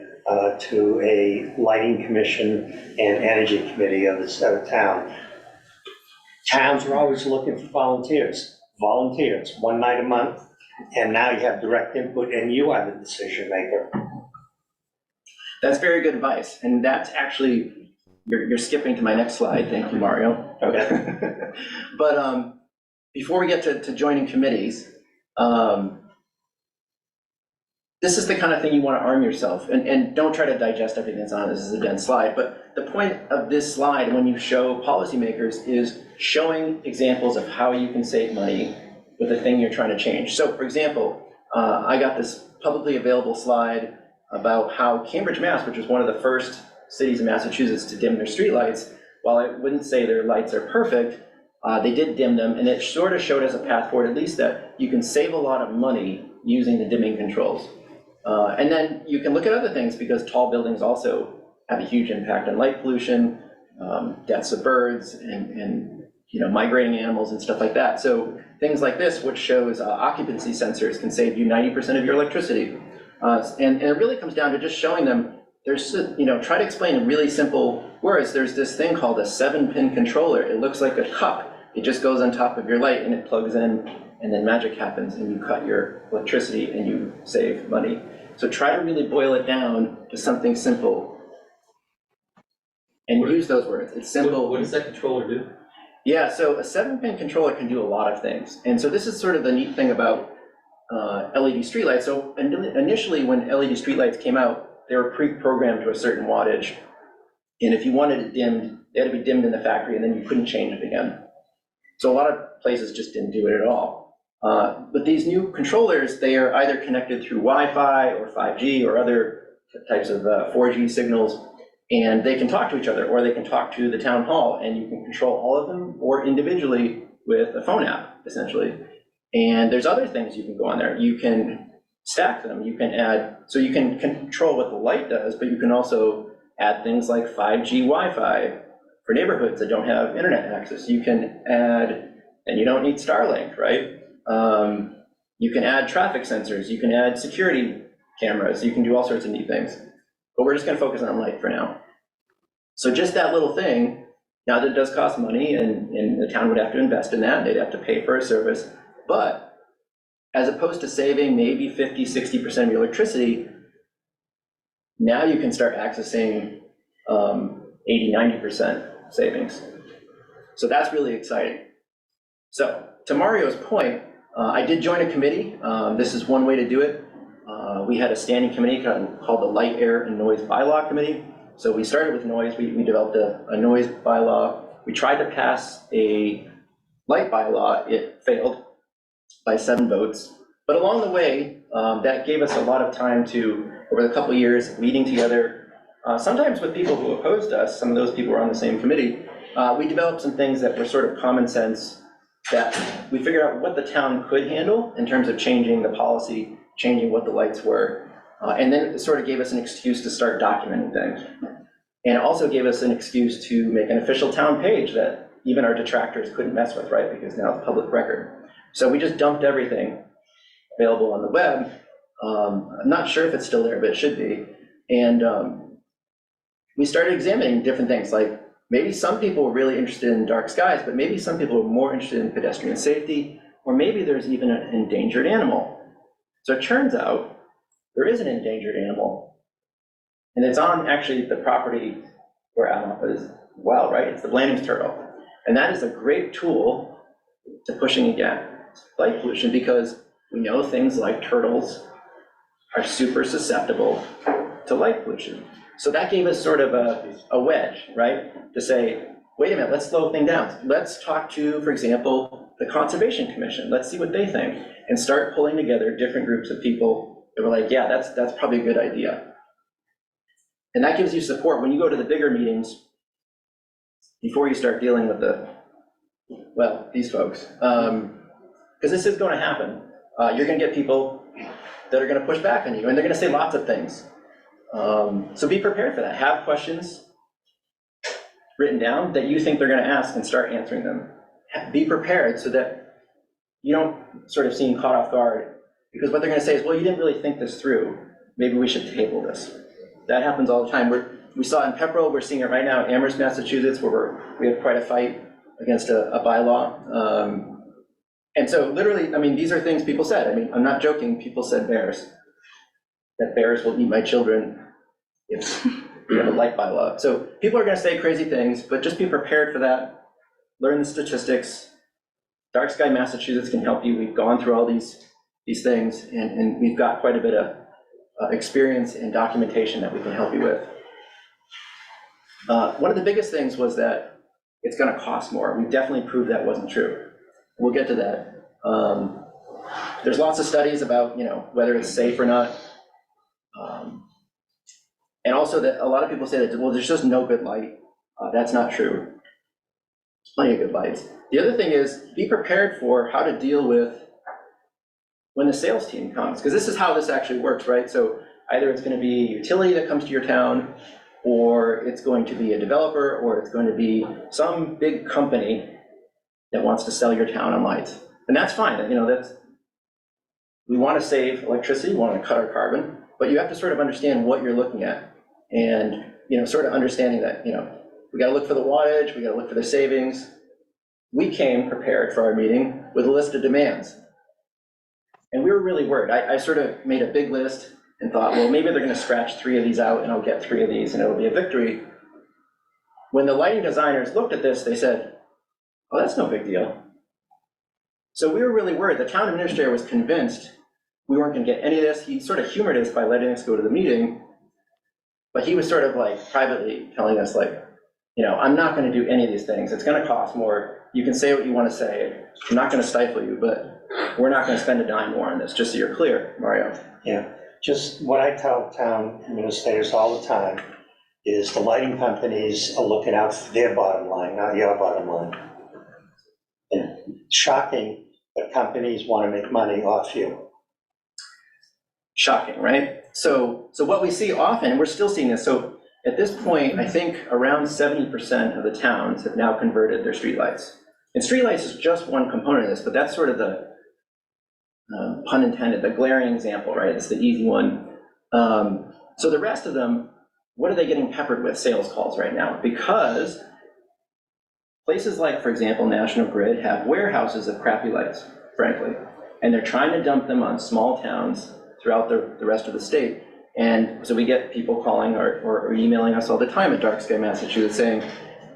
to a lighting commission and energy committee of the town. Towns are always looking for volunteers, one night a month, and now you have direct input and you are the decision maker. That's very good advice, and that's actually, you're skipping to my next slide, thank you, Mario. Okay. But before we get to joining committees, this is the kind of thing you want to arm yourself, and don't try to digest everything that's on this is a dense slide, but the point of this slide when you show policymakers is showing examples of how you can save money with the thing you're trying to change. So for example, I got this publicly available slide about how Cambridge, Mass, which was one of the first cities in Massachusetts to dim their streetlights, while I wouldn't say their lights are perfect, they did dim them, and it sort of showed as a path forward, at least, that you can save a lot of money using the dimming controls. And then you can look at other things, because tall buildings also have a huge impact on light pollution, deaths of birds, and migrating animals and stuff like that. So things like this, which shows occupancy sensors can save you 90% of your electricity. And it really comes down to just showing them, try to explain in really simple words. There's this thing called a 7-pin controller. It looks like a cup. It just goes on top of your light and it plugs in, and then magic happens and you cut your electricity and you save money. So try to really boil it down to something simple and use those words. It's simple. What does that controller do? Yeah, so a 7-pin controller can do a lot of things. And so this is sort of the neat thing about LED streetlights. So initially when LED streetlights came out, they were pre-programmed to a certain wattage. And if you wanted it dimmed, they had to be dimmed in the factory and then you couldn't change it again. So a lot of places just didn't do it at all. But these new controllers, they are either connected through Wi-Fi or 5G or other types of 4G signals, and they can talk to each other, or they can talk to the town hall, and you can control all of them, or individually with a phone app, essentially. And there's other things you can go on there. You can stack them, you can add, so you can control what the light does, but you can also add things like 5G Wi-Fi for neighborhoods that don't have internet access. You can add, and you don't need Starlink, right? You can add traffic sensors, you can add security cameras, you can do all sorts of neat things. But we're just gonna focus on light for now. So just that little thing, now that it does cost money and the town would have to invest in that, they'd have to pay for a service, but as opposed to saving maybe 50, 60% of your electricity, now you can start accessing 80, 90% savings. So that's really exciting. So to Mario's point, I did join a committee. This is one way to do it. We had a standing committee called the Light, Air, and Noise Bylaw Committee. So we started with noise. We developed a noise bylaw. We tried to pass a light bylaw. It failed by 7 votes. But along the way, that gave us a lot of time to, over the couple of years, meeting together, sometimes with people who opposed us. Some of those people were on the same committee. We developed some things that were sort of common sense, that we figured out what the town could handle in terms of changing the policy, changing what the lights were, and then it sort of gave us an excuse to start documenting things. And it also gave us an excuse to make an official town page that even our detractors couldn't mess with, right? Because now it's public record. So we just dumped everything available on the web. I'm not sure if it's still there, but it should be. And we started examining different things like maybe some people are really interested in dark skies, but maybe some people are more interested in pedestrian safety, or maybe there's even an endangered animal. So it turns out there is an endangered animal, and it's on actually the property where Alamo is wild, right? It's the Blandings turtle. And that is a great tool to pushing against light pollution, because we know things like turtles are super susceptible to light pollution. So that gave us sort of a wedge, right? To say, wait a minute, let's slow things down. Let's talk to, for example, the Conservation Commission. Let's see what they think, and start pulling together different groups of people that were like, yeah, that's probably a good idea. And that gives you support when you go to the bigger meetings before you start dealing with these folks. Because this is going to happen. You're going to get people that are going to push back on you, and they're going to say lots of things. So be prepared for that. Have questions written down that you think they're going to ask, and start answering them. Be prepared so that you don't sort of seem caught off guard, because what they're going to say is, well, you didn't really think this through. Maybe we should table this. That happens all the time. We saw it in Pepperell. We're seeing it right now in Amherst, Massachusetts, where we have quite a fight against a bylaw. And so literally, I mean, these are things people said. I mean, I'm not joking. People said that bears will eat my children if we have a light bylaw. So people are going to say crazy things, but just be prepared for that. Learn the statistics. Dark Sky Massachusetts can help you. We've gone through all these things, and we've got quite a bit of experience and documentation that we can help you with. One of the biggest things was that it's going to cost more. We definitely proved that wasn't true. We'll get to that. There's lots of studies about, whether it's safe or not. And also that a lot of people say that, well, there's just no good light. That's not true. There's plenty of good lights. The other thing is, be prepared for how to deal with when the sales team comes, because this is how this actually works, right? So either it's going to be a utility that comes to your town, or it's going to be a developer, or it's going to be some big company that wants to sell your town on lights. And that's fine. We want to save electricity, we want to cut our carbon, but you have to sort of understand what you're looking at. And, sort of understanding that, we got to look for the wattage, we got to look for the savings. We came prepared for our meeting with a list of demands. And we were really worried. I sort of made a big list and thought, well, maybe they're going to scratch 3 of these out and I'll get 3 of these and it'll be a victory. When the lighting designers looked at this, they said, oh, that's no big deal. So we were really worried. The town administrator was convinced we weren't going to get any of this. He sort of humored us by letting us go to the meeting, but he was sort of like privately telling us, like, I'm not going to do any of these things. It's going to cost more. You can say what you want to say. I'm not going to stifle you, but we're not going to spend a dime more on this, just so you're clear, Mario. Yeah, just what I tell town administrators all the time is the lighting companies are looking out for their bottom line, not your bottom line. And shocking that companies want to make money off you. Shocking, right? So what we see often, and we're still seeing this, so at this point, I think around 70% of the towns have now converted their streetlights. And streetlights is just one component of this, but that's sort of the, pun intended, the glaring example, right? It's the easy one. So the rest of them, what are they getting peppered with sales calls right now? Because places like, for example, National Grid have warehouses of crappy lights, frankly, and they're trying to dump them on small towns throughout the rest of the state. And so we get people calling or emailing us all the time at Dark Sky Massachusetts saying,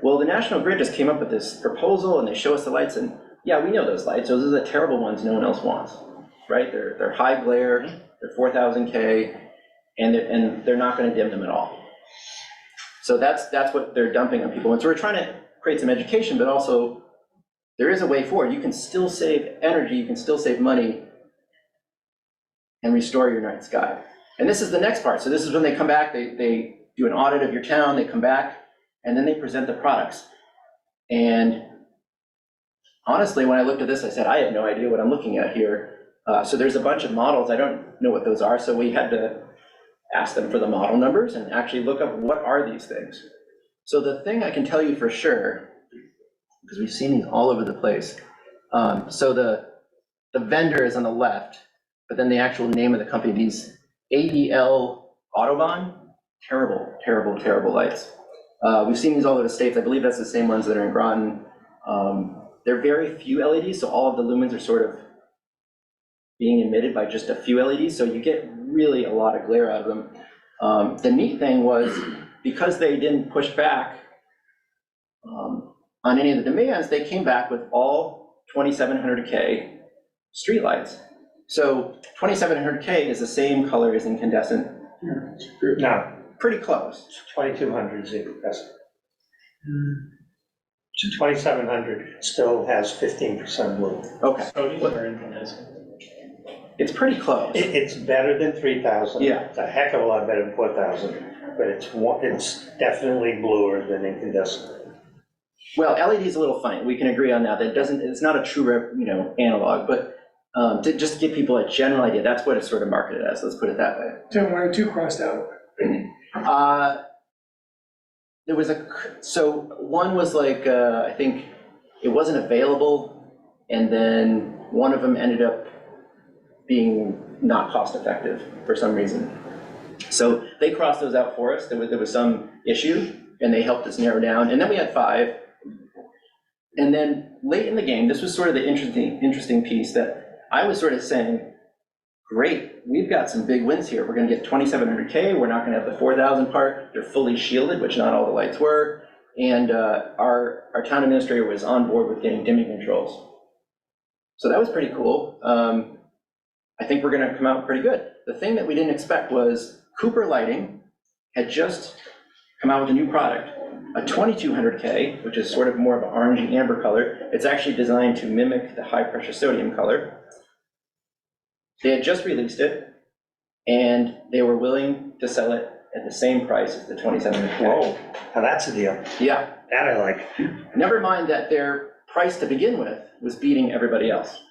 well, the National Grid just came up with this proposal and they show us the lights, and yeah, we know those lights. Those are the terrible ones no one else wants, right? They're high glare, they're 4,000 K, and they're not going to dim them at all. So that's what they're dumping on people. And so we're trying to create some education, but also there is a way forward. You can still save energy, you can still save money, and restore your night sky. And this is the next part. So this is when they come back, they do an audit of your town, they come back, and then they present the products. And honestly, when I looked at this, I said, I have no idea what I'm looking at here. So there's a bunch of models. I don't know what those are. So we had to ask them for the model numbers and actually look up what are these things. So the thing I can tell you for sure, because we've seen these all over the place. So the vendor is on the left, but then the actual name of the company, these AEL Autobahn, terrible, terrible, terrible lights. We've seen these all over the States. I believe that's the same ones that are in Groton. They're very few LEDs, so all of the lumens are sort of being emitted by just a few LEDs, so you get really a lot of glare out of them. The neat thing was, because they didn't push back on any of the demands, they came back with all 2700K streetlights. So 2700K is the same color as incandescent, No, pretty close. 2200 is incandescent. 2700 still has 15% blue. Okay, So these are incandescent. it's pretty close. It's better than 3000. Yeah. It's a heck of a lot better than 4000, but it's definitely bluer than incandescent. Well, LED is a little funny. We can agree on that. It's not a true, analog, but to just give people a general idea, that's what it's sort of marketed as. Let's put it that way. Tim, why are two crossed out? There was so one was like, I think it wasn't available, and then one of them ended up being not cost effective for some reason. So they crossed those out for us. There was some issue, and they helped us narrow down. And then we had 5. And then late in the game, this was sort of the interesting piece that I was sort of saying, great, we've got some big wins here. We're gonna get 2700K, we're not gonna have the 4000 part, they're fully shielded, which not all the lights were. And our town administrator was on board with getting dimming controls. So that was pretty cool. I think we're gonna come out pretty good. The thing that we didn't expect was Cooper Lighting had just come out with a new product, a 2200K, which is sort of more of an orangey amber color. It's actually designed to mimic the high pressure sodium color. They had just released it, and they were willing to sell it at the same price as the 2700K. Whoa, now that's a deal. Yeah, That I like. never mind that their price to begin with was beating everybody else.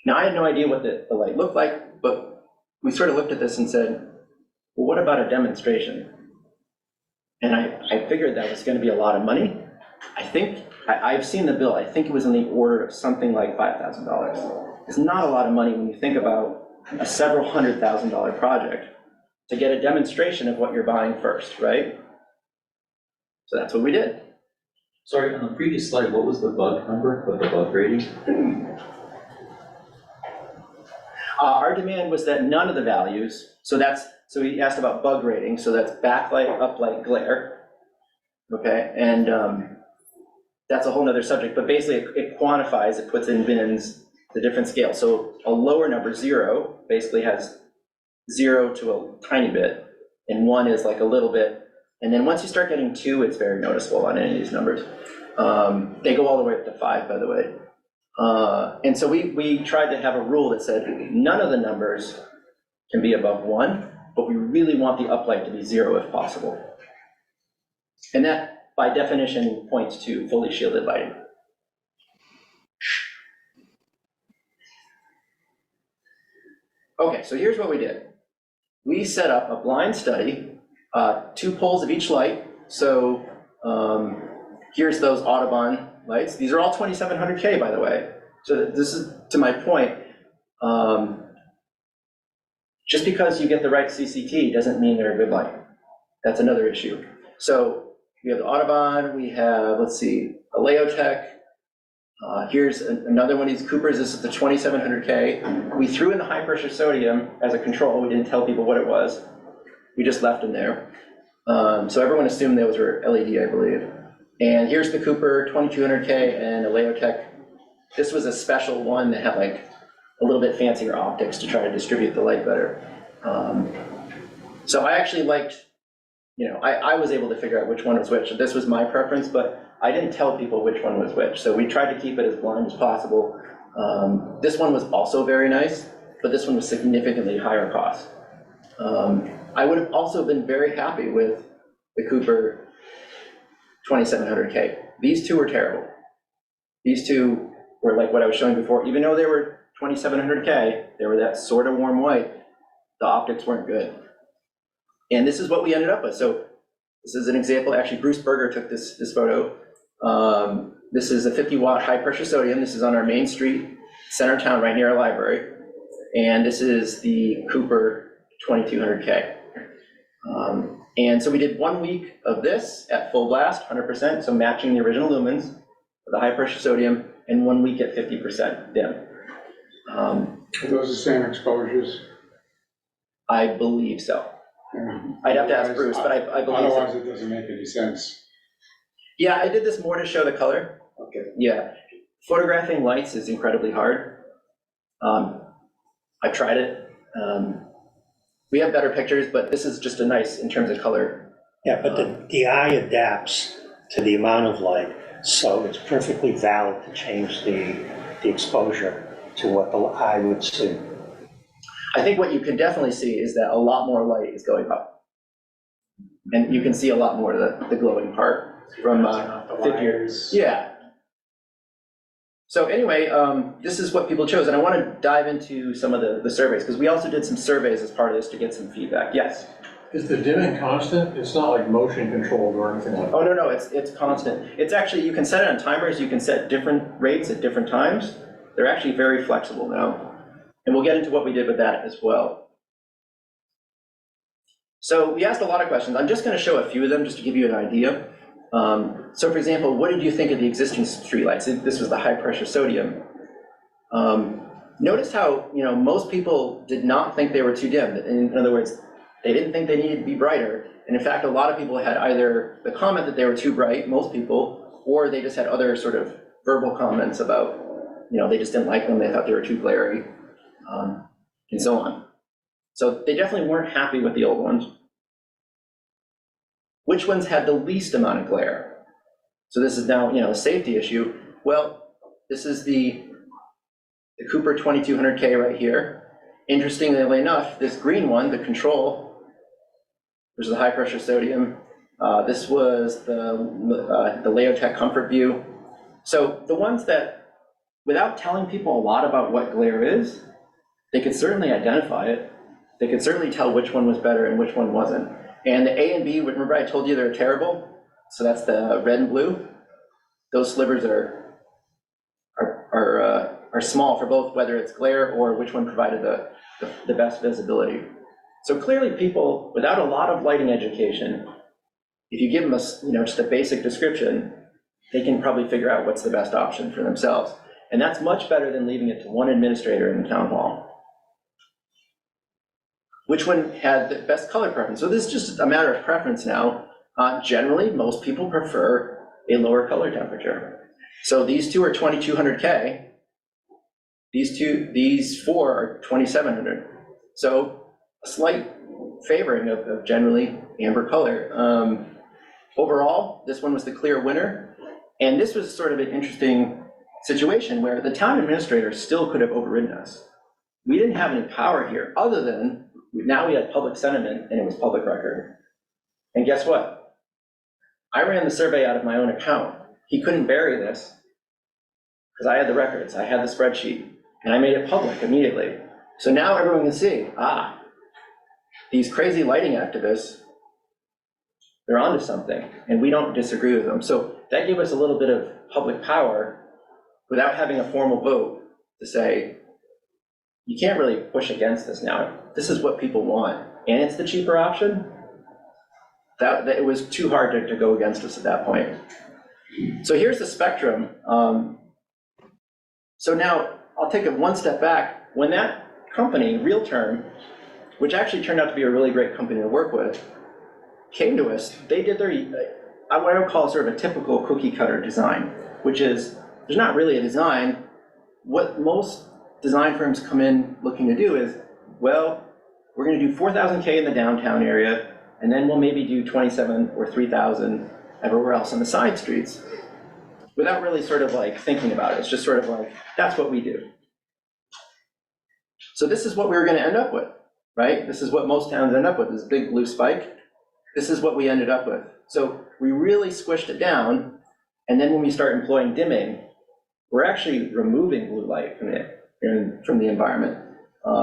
Now, I had no idea what the light looked like, but we sort of looked at this and said, well, what about a demonstration? And I figured that was going to be a lot of money. I think, I've seen the bill, I think it was in the order of something like $5,000. It's not a lot of money when you think about a several $100,000 project to get a demonstration of what you're buying first, right? So that's what we did. Sorry, on the previous slide, what was the bug number, what the bug rating? Our demand was that none of the values, so he asked about bug rating, so that's backlight, uplight, glare, okay? And that's a whole nother subject, but basically it quantifies, it puts in bins, the different scales. So a lower number, 0, basically has 0 to a tiny bit, and 1 is like a little bit. And then once you start getting 2, it's very noticeable on any of these numbers. They go all the way up to 5, by the way. And so we tried to have a rule that said none of the numbers can be above 1, but we really want the uplight to be 0 if possible. And that, by definition, points to fully shielded lighting. Okay, so here's what we did. We set up a blind study, 2 poles of each light. So here's those Audubon lights. These are all 2700K, by the way. So this is, to my point, just because you get the right CCT doesn't mean they're a good light. That's another issue. So we have the Audubon, we have, let's see, a Leotech. Here's another one of these Coopers. This is the 2700K. We threw in the high pressure sodium as a control. We didn't tell people what it was. We just left them there. So everyone assumed those were LED, I believe. And here's the Cooper 2200K and a Leotech. This was a special one that had like a little bit fancier optics to try to distribute the light better. So I actually liked, I was able to figure out which one was which. This was my preference, but I didn't tell people which one was which. So we tried to keep it as blind as possible. This one was also very nice, but this one was significantly higher cost. I would have also been very happy with the Cooper 2700K. These two were terrible. These two were like what I was showing before. Even though they were 2700K, they were that sort of warm white, the optics weren't good. And this is what we ended up with. So this is an example. Actually, Bruce Berger took this photo. This is a 50-watt high-pressure sodium. This is on our main street, center town, right near our library. And this is the Cooper 2200K. And so we did 1 week of this at full blast, 100%, so matching the original lumens with the high pressure sodium, and 1 week at 50% dim. Are those the same exposures? I believe so. Yeah. I'd have to ask Bruce, but I believe so. Otherwise, it doesn't make any sense. Yeah, I did this more to show the color. Okay. Yeah, photographing lights is incredibly hard. I've tried it. We have better pictures, but this is just a nice in terms of color. Yeah, but the eye adapts to the amount of light, so it's perfectly valid to change the exposure to what the eye would see. I think what you can definitely see is that a lot more light is going up. And you can see a lot more of the glowing part from figure. Yeah. So anyway, this is what people chose, and I want to dive into some of the surveys, because we also did some surveys as part of this to get some feedback. Yes? Is the dimming constant? It's not like motion controlled or anything like that? Oh, no, it's constant. It's actually, you can set it on timers, you can set different rates at different times. They're actually very flexible now. And we'll get into what we did with that as well. So we asked a lot of questions. I'm just going to show a few of them just to give you an idea. So for example, what did you think of the existing streetlights? This was the high pressure sodium. Notice how, most people did not think they were too dim. In other words, they didn't think they needed to be brighter. And in fact, a lot of people had either the comment that they were too bright, most people, or they just had other sort of verbal comments about, they just didn't like them, they thought they were too glary, and so on. So they definitely weren't happy with the old ones. Which ones had the least amount of glare? So this is now, a safety issue. Well, this is the Cooper 2200K right here. Interestingly enough, this green one, the control, which is the high pressure sodium, this was the Leotech Comfort View. So the ones that, without telling people a lot about what glare is, they could certainly identify it. They could certainly tell which one was better and which one wasn't. And the A and B, remember I told you they're terrible? So that's the red and blue. Those slivers are small for both, whether it's glare or which one provided the best visibility. So clearly people, without a lot of lighting education, if you give them just a basic description, they can probably figure out what's the best option for themselves. And that's much better than leaving it to one administrator in the town hall. Which one had the best color preference? So this is just a matter of preference now. Generally, most people prefer a lower color temperature. So these two are 2200K. These four are 2700. So a slight favoring of generally amber color. Overall, this one was the clear winner. And this was sort of an interesting situation where the town administrator still could have overridden us. We didn't have any power here other than now we had public sentiment and it was public record. And guess what? I ran the survey out of my own account. He couldn't bury this because I had the records, I had the spreadsheet, and I made it public immediately. So now everyone can see, these crazy lighting activists, they're onto something and we don't disagree with them. So that gave us a little bit of public power without having a formal vote to say, you can't really push against this now. This is what people want, and it's the cheaper option. That it was too hard to go against us at that point. So here's the spectrum. So now I'll take it one step back. When that company, Real Term, which actually turned out to be a really great company to work with, came to us, they did their, what I would call sort of a typical cookie cutter design, which is, there's not really a design. What most design firms come in looking to do is, well, we're going to do 4,000K in the downtown area, and then we'll maybe do 27 or 3,000 everywhere else on the side streets, without really sort of like thinking about it. It's just sort of like, that's what we do. So this is what we were going to end up with, right? This is what most towns end up with, this big blue spike. This is what we ended up with. So we really squished it down, and then when we start employing dimming, we're actually removing blue light from the environment.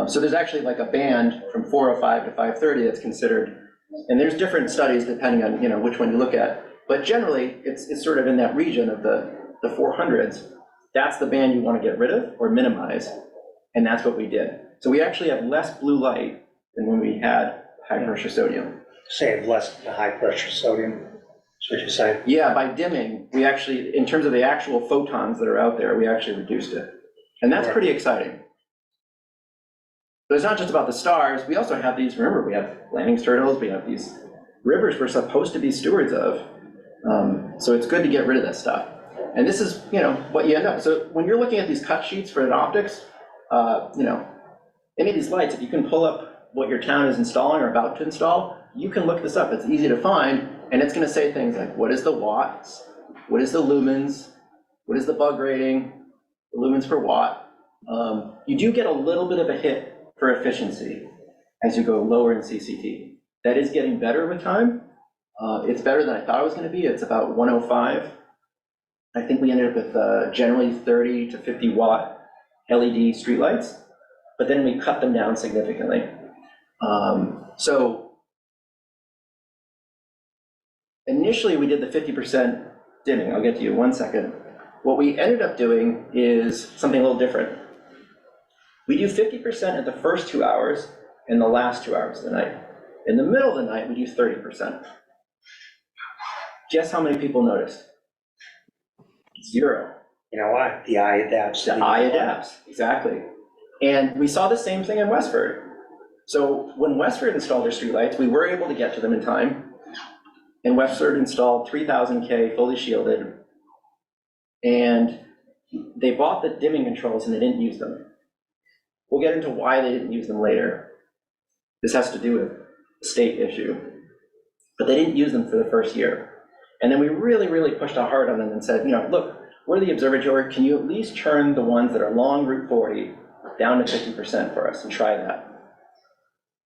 So there's actually like a band from 405 to 530 that's considered, and there's different studies depending on which one you look at, but generally it's sort of in that region of the 400s. That's the band you want to get rid of or minimize, and that's what we did. So we actually have less blue light than when we had high pressure sodium. save less than the high-pressure sodium, is what you're saying? Yeah, by dimming, we actually, in terms of the actual photons that are out there, we actually reduced it. And that's pretty exciting. But it's not just about the stars, we also have these, remember, we have landing turtles, we have these rivers we're supposed to be stewards of. So it's good to get rid of that stuff. And this is, what you end up, so when you're looking at these cut sheets for an optics, any of these lights, if you can pull up what your town is installing or about to install, you can look this up, it's easy to find, and it's gonna say things like, what is the watts, what is the lumens, what is the bug rating, the lumens per watt. You do get a little bit of a hit for efficiency as you go lower in CCT. That is getting better with time. It's better than I thought it was gonna be, it's about 105. I think we ended up with generally 30 to 50 watt LED streetlights, but then we cut them down significantly. So initially we did the 50% dimming. I'll get to you in 1 second. What we ended up doing is something a little different. We do 50% at the first 2 hours and the last 2 hours of the night. In the middle of the night, we do 30%. Guess how many people noticed? 0. You know what? The eye adapts. The eye adapts, exactly. And we saw the same thing in Westford. So when Westford installed their streetlights, we were able to get to them in time. And Westford installed 3000K fully shielded. And they bought the dimming controls and they didn't use them. We'll get into why they didn't use them later. This has to do with a state issue. But they didn't use them for the first year. And then we really, really pushed hard on them and said, look, we're the observatory. Can you at least turn the ones that are along Route 40 down to 50% for us and try that?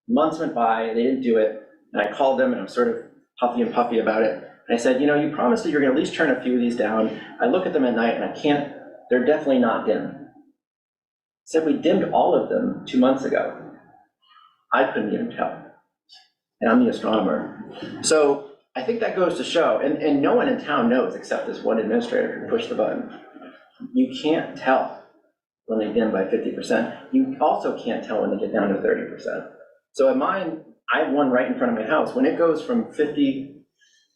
Months went by, they didn't do it. And I called them and I'm sort of huffy and puffy about it. And I said, you promised that you're gonna at least turn a few of these down. I look at them at night and I can't, they're definitely not dim. I said, we dimmed all of them 2 months ago. I couldn't even tell. And I'm the astronomer. So I think that goes to show, and no one in town knows except this one administrator who pushed the button. You can't tell when they dim by 50%. You also can't tell when they get down to 30%. So at mine, I have one right in front of my house. When it goes from 50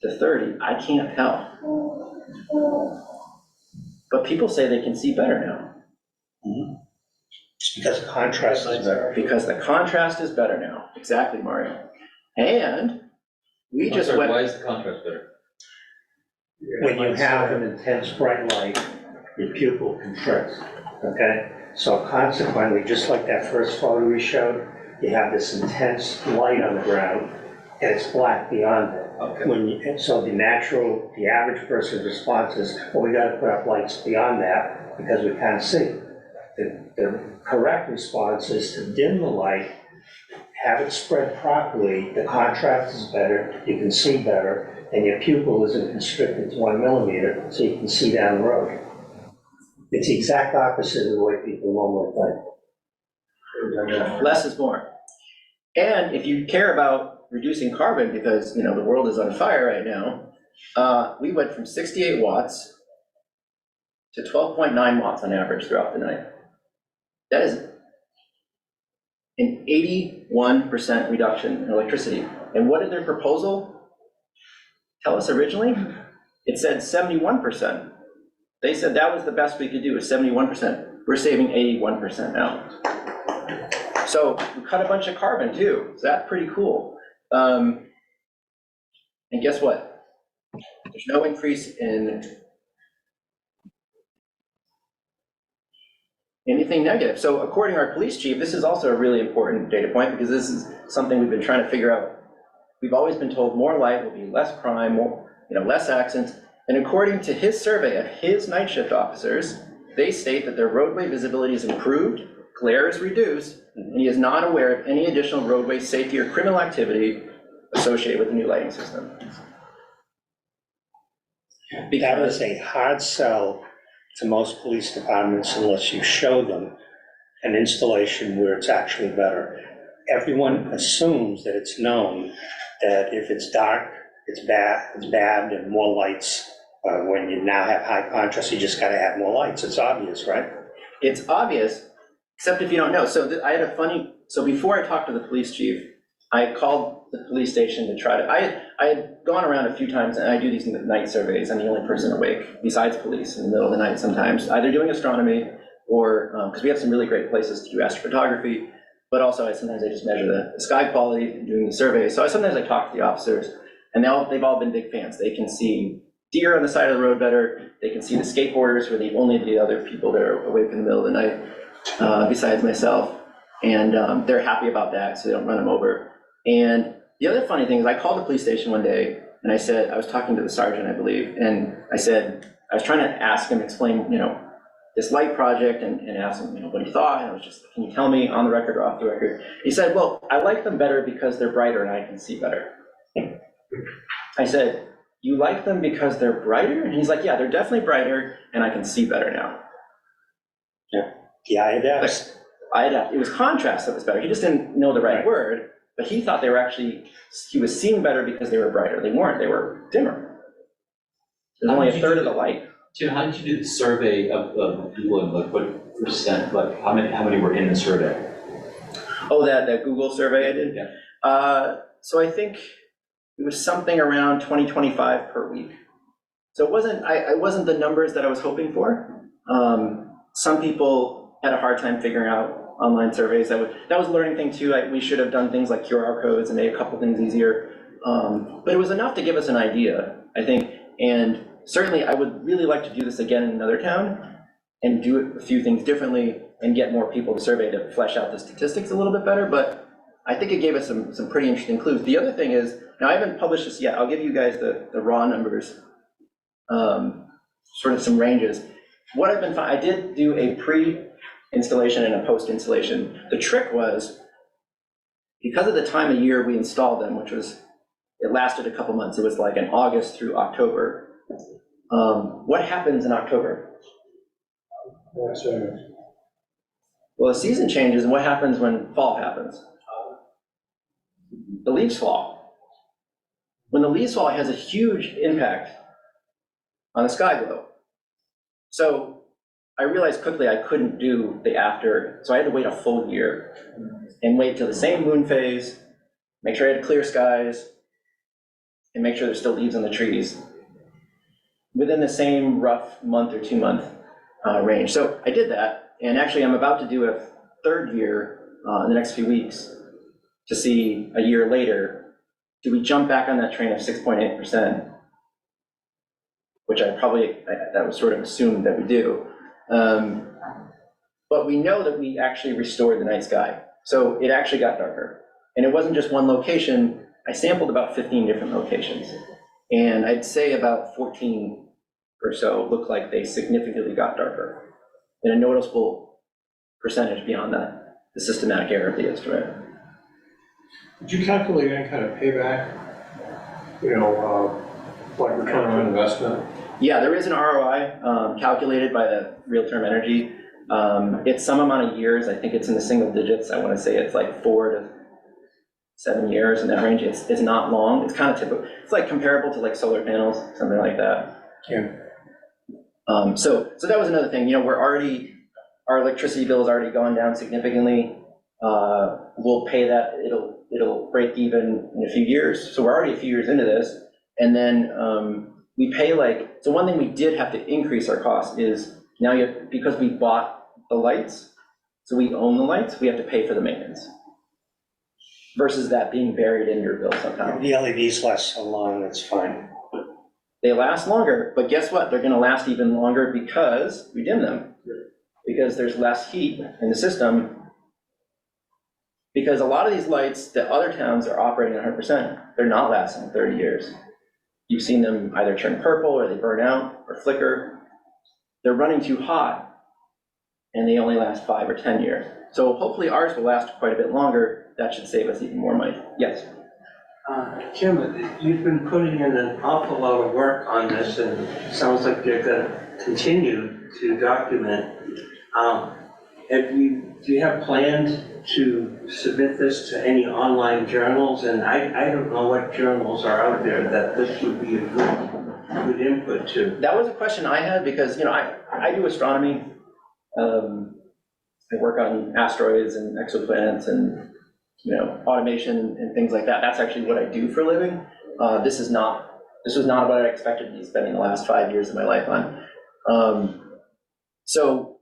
to 30, I can't tell. But people say they can see better now. It's because the contrast is better. Because the contrast is better now. Exactly, Mario. And we just went. Why is the contrast better? When you have an intense bright light, your pupil contracts, okay? So consequently, just like that first photo we showed, you have this intense light on the ground, and it's black beyond it. Okay. So the average person's response is, well, we gotta put up lights beyond that because we can't see. The correct response is to dim the light, have it spread properly, the contrast is better, you can see better, and your pupil isn't constricted to 1 millimeter, so you can see down the road. It's the exact opposite of the way people normally think. Less is more. And if you care about reducing carbon, because the world is on fire right now, we went from 68 watts to 12.9 watts on average throughout the night. That is an 81% reduction in electricity. And what did their proposal tell us originally? It said 71%. They said that was the best we could do, is 71%. We're saving 81% now. So we cut a bunch of carbon too, so that's pretty cool. And guess what? There's no increase in anything negative. So according to our police chief, this is also a really important data point because this is something we've been trying to figure out. We've always been told more light will be less crime, more, less accidents. And according to his survey of his night shift officers, they state that their roadway visibility is improved, glare is reduced, and he is not aware of any additional roadway safety or criminal activity associated with the new lighting system. That is a hard sell to most police departments unless you show them an installation where it's actually better. Everyone assumes that it's known that if it's dark, it's bad, and more lights. When you now have high contrast, you just gotta have more lights. It's obvious, right? It's obvious, except if you don't know. So I had so before I talked to the police chief, I called the police station to try to, I had gone around a few times, and I do these night surveys. I'm the only person awake besides police in the middle of the night sometimes, either doing astronomy or, because we have some really great places to do astrophotography, but also sometimes I just measure the sky quality doing the surveys. So sometimes I talk to the officers, and they've all been big fans. They can see deer on the side of the road better. They can see the skateboarders, who are the only other people that are awake in the middle of the night, besides myself. And they're happy about that, so they don't run them over. And the other funny thing is I called the police station one day, and I said, I was talking to the sergeant, I believe, and I said, I was trying to ask him, explain, this light project, and ask him, what he thought. And I was just, can you tell me on the record or off the record? He said, well, I like them better because they're brighter and I can see better. I said, you like them because they're brighter? And he's like, yeah, they're definitely brighter and I can see better now. Yeah, It was contrast that was better. He just didn't know the right word, but he thought he was seeing better because they were brighter. They weren't, they were dimmer. There's only a third of the light. Jim, how did you do the survey of people and like what percent, like how many were in the survey? Oh, that Google survey I did? Yeah. So I think it was something around 20-25 per week. So it wasn't the numbers that I was hoping for. Some people had a hard time figuring out online surveys. That was a learning thing too. We should have done things like QR codes and made a couple things easier. But it was enough to give us an idea, I think. And certainly I would really like to do this again in another town and do a few things differently and get more people to survey to flesh out the statistics a little bit better. But I think it gave us some pretty interesting clues. The other thing is, now I haven't published this yet. I'll give you guys the raw numbers, sort of some ranges. What I've been I did do a pre-installation and a post-installation. The trick was, because of the time of year we installed them, which was, it lasted a couple months. It was like in August through October. What happens in October? Well, the season changes, and what happens when fall happens? The leaves fall. When the leaves fall, it has a huge impact on the sky glow. So I realized quickly I couldn't do the after, so I had to wait a full year and wait till the same moon phase, make sure I had clear skies, and make sure there's still leaves on the trees within the same rough month or 2 month range. So I did that, and actually I'm about to do a third year in the next few weeks to see a year later, do we jump back on that train of 6.8%, which that was sort of assumed that we do. But we know that we actually restored the night sky. So it actually got darker. And it wasn't just one location. I sampled about 15 different locations. And I'd say about 14 or so looked like they significantly got darker in a noticeable percentage beyond the systematic error of the instrument. Did you calculate any kind of payback? Like return on investment? Yeah, there is an ROI calculated by the real-term energy. It's some amount of years. I think it's in the single digits. I want to say it's like 4 to 7 years in that range. It's not long. It's kind of typical. It's like comparable to like solar panels, something like that. Yeah. So that was another thing. Our electricity bill has already gone down significantly. We'll pay that. It'll break even in a few years. So we're already a few years into this, and then we pay so one thing we did have to increase our cost is now because we bought the lights, so we own the lights, we have to pay for the maintenance versus that being buried in your bill somehow. The LEDs last so long, that's fine. They last longer, but guess what? They're gonna last even longer because we dim them. Because there's less heat in the system. Because a lot of these lights that other towns are operating at 100%, they're not lasting 30 years. You've seen them either turn purple or they burn out or flicker. They're running too hot and they only last 5 or 10 years. So hopefully ours will last quite a bit longer. That should save us even more money. Yes? Jim, you've been putting in an awful lot of work on this, and it sounds like you're going to continue to document. Do you have plans to submit this to any online journals? And I don't know what journals are out there that this would be a good input to. That was a question I had because I do astronomy. I work on asteroids and exoplanets and automation and things like that. That's actually what I do for a living. This was not what I expected to be spending the last 5 years of my life on. So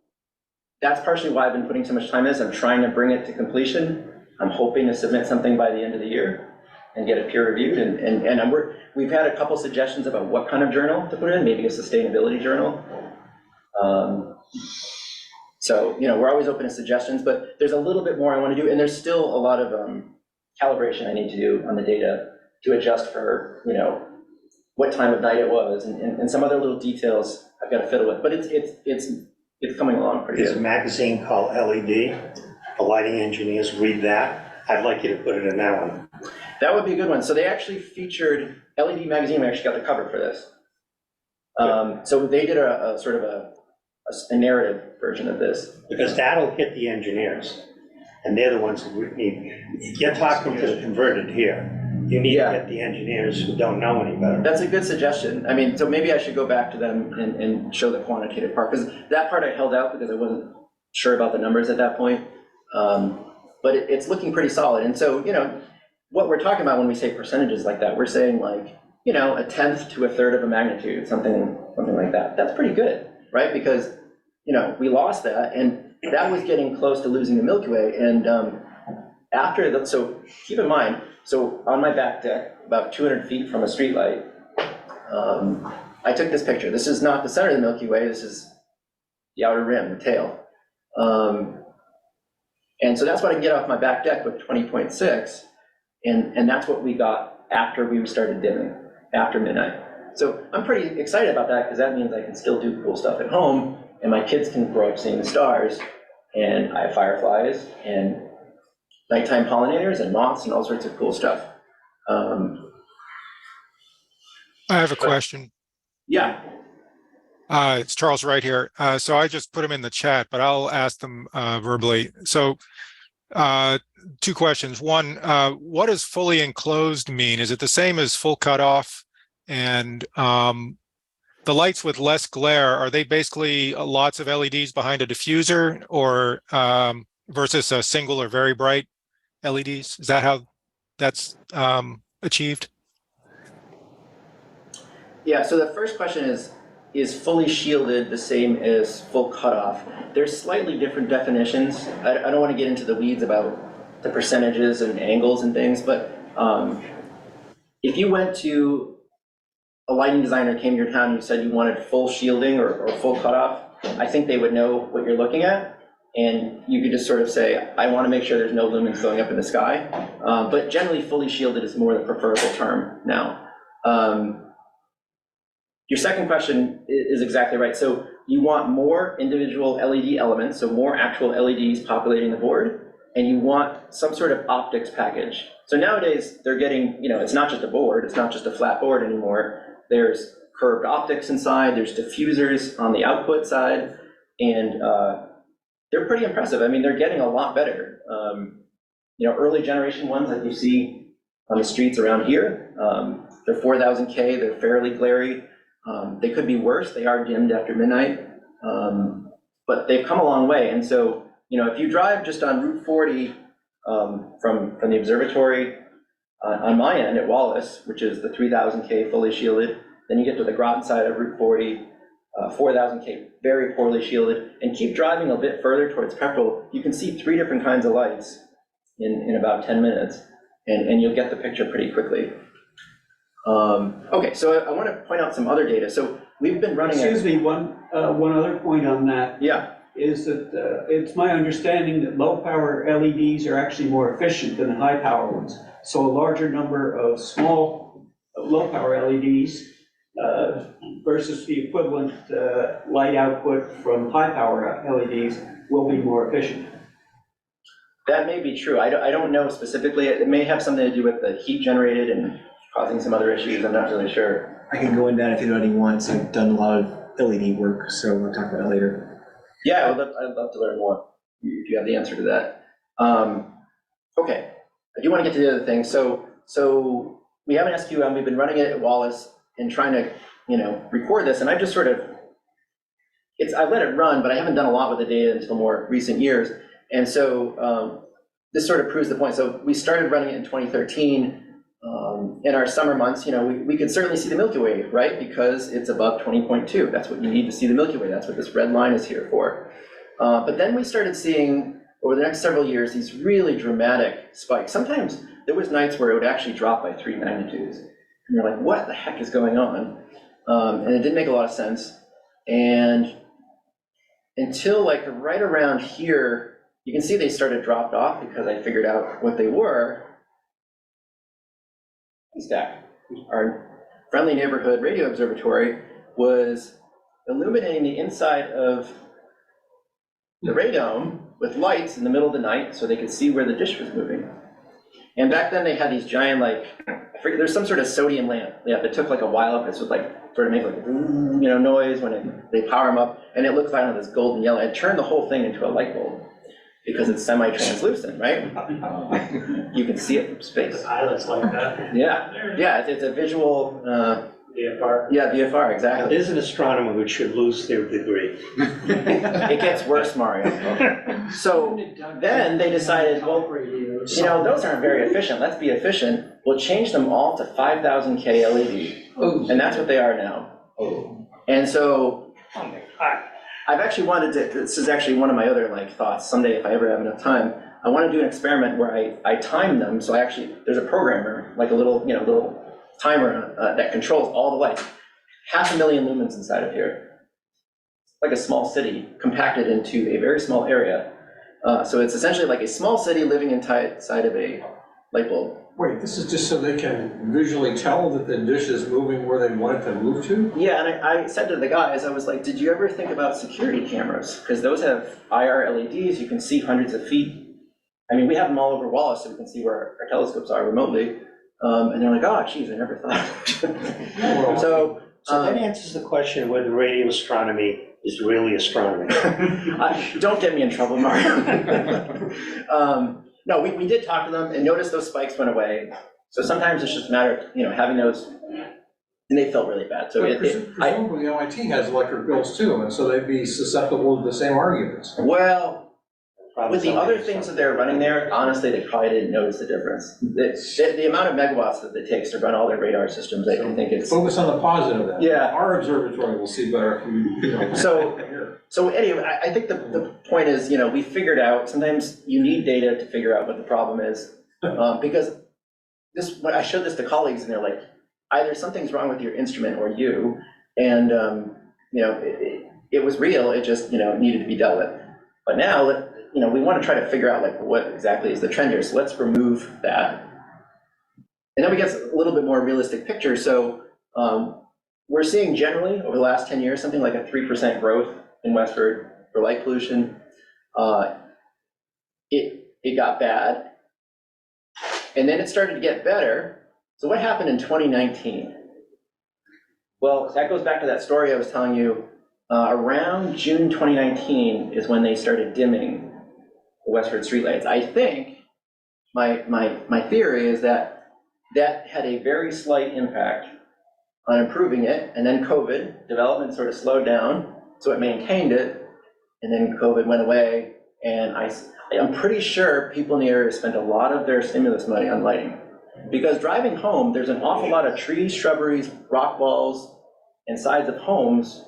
that's partially why I've been putting so much time in this. I'm trying to bring it to completion. I'm hoping to submit something by the end of the year and get it peer reviewed. And we've had a couple suggestions about what kind of journal to put in, maybe a sustainability journal. So, we're always open to suggestions, but there's a little bit more I want to do, and there's still a lot of calibration I need to do on the data to adjust for, what time of night it was, and some other little details I've got to fiddle with, but it's coming along pretty There's a good. magazine called LED. The lighting engineers read that. I'd like you to put it in that one. That would be a good one. So they actually featured LED magazine. We actually got the cover for this. So they did a sort of a narrative version of this. Because that'll hit the engineers, and they're the ones who need, you're talking to the converted here. You need to get the engineers who don't know any better. That's a good suggestion. I mean, so maybe I should go back to them and show the quantitative part, because that part I held out because I wasn't sure about the numbers at that point. But it's looking pretty solid. And so, what we're talking about when we say percentages like that, we're saying like, 1/10 to 1/3 of a magnitude, something like that. That's pretty good, right? Because, we lost that, and that was getting close to losing the Milky Way. And after that, so keep in mind, so on my back deck, about 200 feet from a streetlight, I took this picture. This is not the center of the Milky Way. This is the outer rim, the tail. And so that's what I can get off my back deck with 20.6, and that's what we got after we started dimming, after midnight. So I'm pretty excited about that, because that means I can still do cool stuff at home, and my kids can grow up seeing the stars, and I have fireflies, and nighttime pollinators, and moths, and all sorts of cool stuff. I have a question. Yeah. It's Charles Wright here. So I just put them in the chat, but I'll ask them verbally. So 2 questions. One, what does fully enclosed mean? Is it the same as full cutoff? And the lights with less glare, are they basically lots of LEDs behind a diffuser, or versus a single or very bright LEDs? Is that how that's achieved? Yeah, so the first question is fully shielded the same as full cutoff? There's slightly different definitions. I don't want to get into the weeds about the percentages and angles and things, but if you went to a lighting designer, came to your town, and you said you wanted full shielding or full cutoff, I think they would know what you're looking at, and you could just sort of say, I want to make sure there's no lumens going up in the sky. But generally, fully shielded is more the preferable term now. Your second question is exactly right. So you want more individual LED elements, so more actual LEDs populating the board, and you want some sort of optics package. So nowadays they're getting, it's not just a board, it's not just a flat board anymore. There's curved optics inside, there's diffusers on the output side, and they're pretty impressive. I mean, they're getting a lot better. Early generation ones that you see on the streets around here, they're 4000K, they're fairly glary. They could be worse, they are dimmed after midnight, but they've come a long way. And so, if you drive just on Route 40 from the observatory on my end at Wallace, which is the 3000K fully shielded, then you get to the Groton side of Route 40, 4000K very poorly shielded, and keep driving a bit further towards Pepperell, you can see 3 different kinds of lights in about 10 minutes, and you'll get the picture pretty quickly. Okay, so I want to point out some other data. So we've been running. Excuse me, one other point on that. Yeah. Is that it's my understanding that low power LEDs are actually more efficient than high power ones. So a larger number of small low power LEDs versus the equivalent light output from high power LEDs will be more efficient. That may be true. I don't know specifically. It may have something to do with the heat generated and causing some other issues. I'm not really sure. I can go into that if anybody wants. I've done a lot of LED work, so we'll talk about it later. Yeah, I'd love to learn more if you have the answer to that. Okay, I do want to get to the other thing. So we have an SQM. We've been running it at Wallace and trying to record this, and I've just sort of I let it run, but I haven't done a lot with the data until more recent years. And so this sort of proves the point. So we started running it in 2013. In our summer months, we could certainly see the Milky Way, right? Because it's above 20.2. That's what you need to see the Milky Way. That's what this red line is here for. But then we started seeing, over the next several years, these really dramatic spikes. Sometimes there was nights where it would actually drop by 3 magnitudes. And you're like, what the heck is going on? And it didn't make a lot of sense. And until like right around here, you can see they started dropped off because I figured out what they were. Stack. Our friendly neighborhood radio observatory was illuminating the inside of the radome with lights in the middle of the night so they could see where the dish was moving. And back then they had these giant, like, I forget, there's some sort of sodium lamp. Yeah, it took like a while. It would like sort of make like noise when they power them up, and it looked like this golden yellow. It turned the whole thing into a light bulb because it's semi-translucent, right? You can see it from space. Pilots like that. Yeah, it's a visual. VFR. Yeah, VFR, exactly. There's an astronomer who should lose their degree. It gets worse, Mario. So then they decided, well, those aren't very efficient. Let's be efficient. We'll change them all to 5,000 K LED. And that's what they are now. And so I've actually wanted to, this is actually one of my other thoughts, someday if I ever have enough time, I want to do an experiment where I time them. So there's a programmer, like a little timer that controls all the lights. 500,000 lumens inside of here. Like a small city compacted into a very small area. So it's essentially like a small city living inside of a light bulb. Wait, this is just so they can visually tell that the dish is moving where they want it to move to? Yeah, and I said to the guys, I was like, did you ever think about security cameras? Because those have IR LEDs, you can see hundreds of feet. I mean, we have them all over Wallace, so we can see where our telescopes are remotely. And they're like, oh, geez, I never thought. So that answers the question of whether radio astronomy is really astronomy. Don't get me in trouble, Mario. No, we did talk to them and noticed those spikes went away. So sometimes it's just a matter of having those, and they felt really bad. So presumably MIT has electric bills too, and so they'd be susceptible to the same arguments. Well, with the other things that they're running there, honestly, they probably didn't notice the difference. The amount of megawatts that it takes to run all their radar systems, I think it's... Focus on the positive then. Yeah. Our observatory will see better if you So anyway, I think the point is, we figured out, sometimes you need data to figure out what the problem is. Because when I showed this to colleagues and they're like, either something's wrong with your instrument or you, and it was real, it just needed to be dealt with. But now, we want to try to figure out what exactly is the trend here. So let's remove that. And then we get a little bit more realistic picture. So we're seeing generally over the last 10 years, something like a 3% growth in Westford for light pollution. It got bad. And then it started to get better. So what happened in 2019? Well, that goes back to that story I was telling you. Around June 2019 is when they started dimming the Westford streetlights. I think my theory is that had a very slight impact on improving it, and then COVID development sort of slowed down, so it maintained it, and then COVID went away, and I'm pretty sure people in the area spent a lot of their stimulus money on lighting, because driving home, there's an awful lot of trees, shrubberies, rock walls, and sides of homes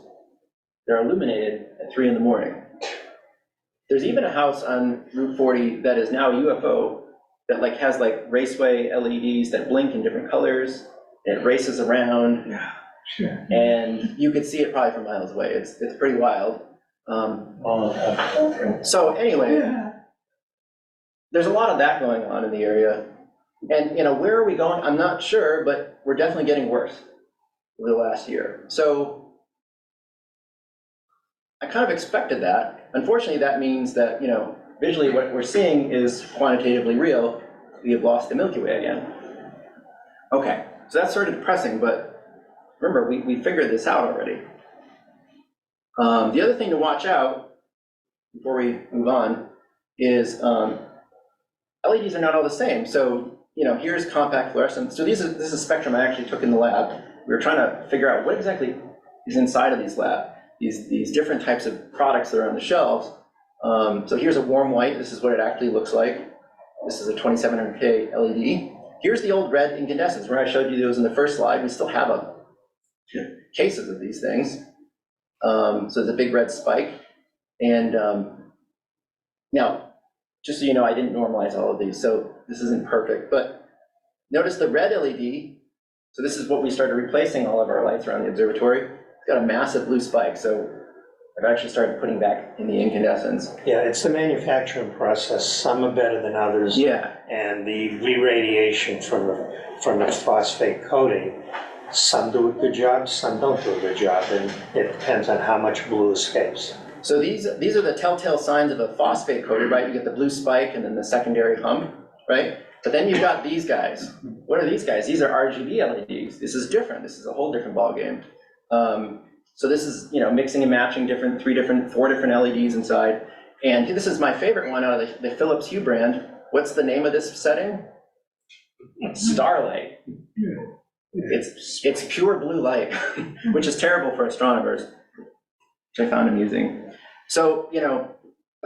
that are illuminated at 3 in the morning. There's even a house on Route 40 that is now a UFO that has raceway LEDs that blink in different colors. It races around. Yeah, sure. And you could see it probably from miles away. It's pretty wild. So anyway, there's a lot of that going on in the area. And where are we going? I'm not sure, but we're definitely getting worse over the last year. So I kind of expected that. Unfortunately, that means that, visually what we're seeing is quantitatively real. We have lost the Milky Way again. Okay, so that's sort of depressing, but remember, we figured this out already. The other thing to watch out before we move on is LEDs are not all the same. So, here's compact fluorescent. So this is a spectrum I actually took in the lab. We were trying to figure out what exactly is inside of these different types of products that are on the shelves. So here's a warm white. This is what it actually looks like. This is a 2700K LED. Here's the old red incandescents where I showed you those in the first slide. We still have cases of these things. So there's a big red spike. And now, just so you know, I didn't normalize all of these, so this isn't perfect, but notice the red LED. So this is what we started replacing all of our lights around the observatory. It's got a massive blue spike, so I've actually started putting back in the incandescents. Yeah, it's the manufacturing process. Some are better than others. Yeah. And the re-radiation from the phosphate coating, some do a good job, some don't do a good job, and it depends on how much blue escapes. So these are the telltale signs of a phosphate coated, right? You get the blue spike and then the secondary hump, right? But then you've got these guys. What are these guys? These are RGB LEDs. This is different. This is a whole different ballgame. So this is, you know, mixing and matching four different LEDs inside. And this is my favorite one out of the Philips Hue brand. What's the name of this setting? Starlight. It's pure blue light, which is terrible for astronomers, which I found amusing. So, you know,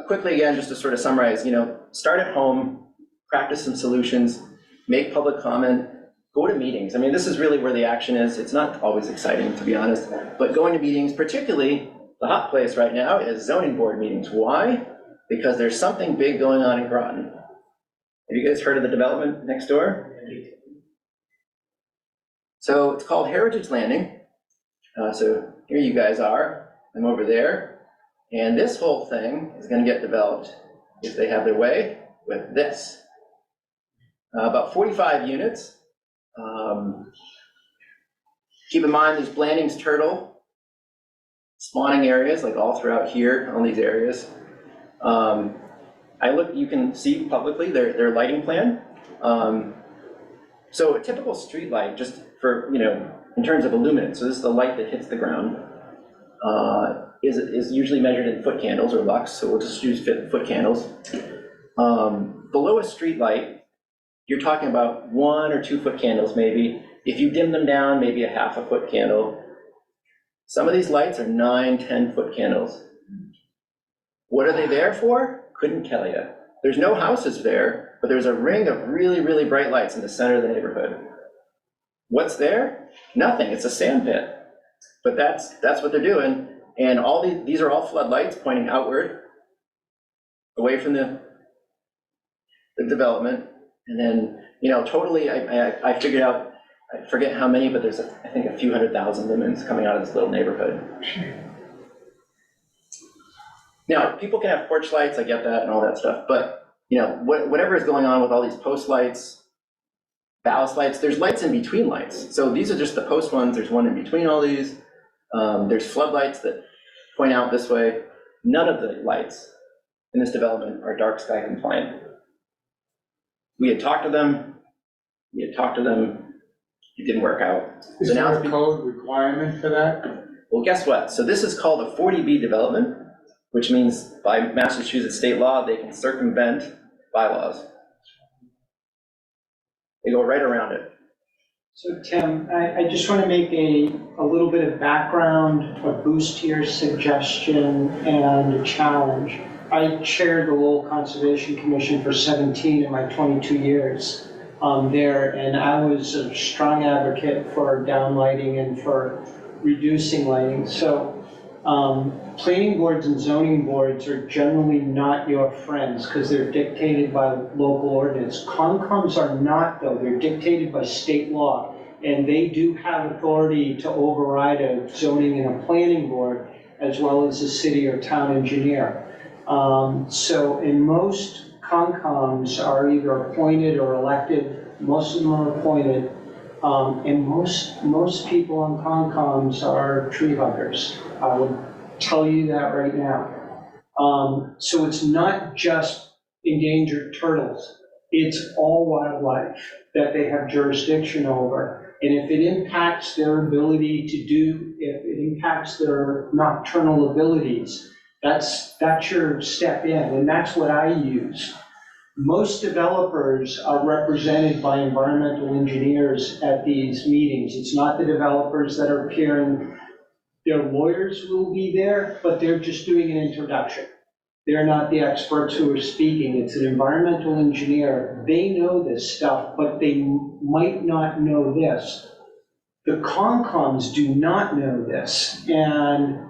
quickly again, just to sort of summarize, you know, start at home, practice some solutions, make public comment, go to meetings. I mean, this is really where the action is. It's not always exciting, to be honest, but going to meetings, particularly the hot place right now is zoning board meetings. Why? Because there's something big going on in Groton. Have you guys heard of the development next door? So it's called Heritage Landing. So here you guys are. I'm over there. And this whole thing is going to get developed, if they have their way, with this. About 45 units. Keep in mind, there's Blanding's turtle spawning areas, like all throughout here, all these areas. You can see publicly their lighting plan. So a typical street light, just for, you know, in terms of illuminance, so this is the light that hits the ground, is usually measured in foot candles or lux, so we'll just use foot candles. Below a street light, you're talking about 1 or 2 foot candles maybe. If you dim them down, maybe a half a foot candle. Some of these lights are 9, 10 foot candles. What are they there for? Couldn't tell you. There's no houses there, but there's a ring of really, really bright lights in the center of the neighborhood. What's there? Nothing, it's a sand pit. But that's what they're doing. And all these are all floodlights pointing outward, away from the development. And then, you know, totally, I figured out, I forget how many, but there's, I think, a few 100,000 lumens coming out of this little neighborhood. Now, people can have porch lights, I get that and all that stuff, but, you know, whatever is going on with all these post lights, ballast lights, there's lights in between lights. So these are just the post ones, there's one in between all these. There's floodlights that point out this way. None of the lights in this development are dark sky compliant. We had talked to them, it didn't work out. Is So now there a code requirement for that? well, guess what? So this is called a 40B development, which means by Massachusetts state law, they can circumvent bylaws. They go right around it. So Tim, I just want to make a little bit of background, a boost to your suggestion and a challenge. I chaired the Lowell Conservation Commission for 17 of my 22 years there, and I was a strong advocate for downlighting and for reducing lighting. So planning boards and zoning boards are generally not your friends because they're dictated by local ordinance. Concoms are not, though. They're dictated by state law, and they do have authority to override a zoning and a planning board as well as a city or town engineer. So in most Concoms are either appointed or elected. Most of them are appointed. And most people on Concoms are tree huggers. I would tell you that right now. So it's not just endangered turtles. It's all wildlife that they have jurisdiction over. And if it impacts their ability if it impacts their nocturnal abilities, that's your step in, and that's what I use. Most developers are represented by environmental engineers at these meetings. It's not the developers that are appearing. Their lawyers will be there, but they're just doing an introduction. They're not the experts who are speaking. It's an environmental engineer. They know this stuff, but they might not know this. The Concons do not know this,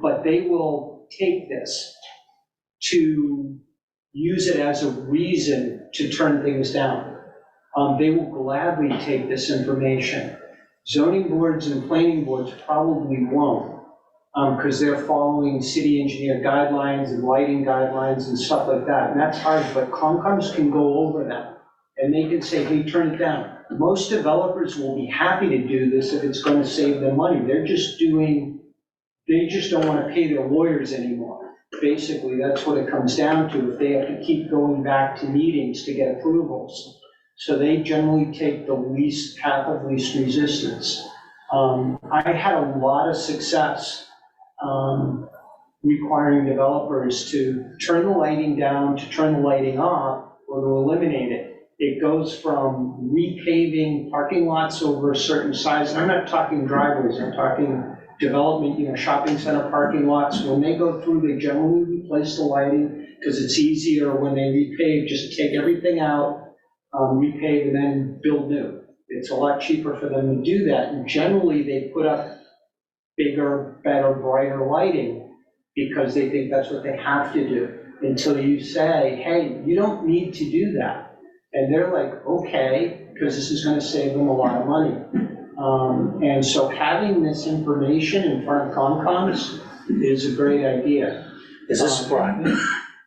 but they will take this to use it as a reason to turn things down. They will gladly take this information. Zoning boards and planning boards probably won't, because they're following city engineer guidelines and lighting guidelines and stuff like that, and that's hard, but Concons can go over them, and they can say, hey, turn it down. Most developers will be happy to do this if it's going to save them money. They just don't want to pay their lawyers anymore. Basically, that's what it comes down to, if they have to keep going back to meetings to get approvals. So they generally take the path of least resistance. I had a lot of success requiring developers to turn the lighting down, to turn the lighting off, or to eliminate it. It goes from repaving parking lots over a certain size, and I'm not talking driveways, I'm talking development, shopping center parking lots. When they go through, they generally replace the lighting, because it's easier when they repave, just take everything out, repave, and then build new. It's a lot cheaper for them to do that, and generally they put up bigger, better, brighter lighting because they think that's what they have to do, until you say, hey, you don't need to do that. And they're like, okay, because this is going to save them a lot of money. And so having this information in front of Concons is a great idea. Is this Groton?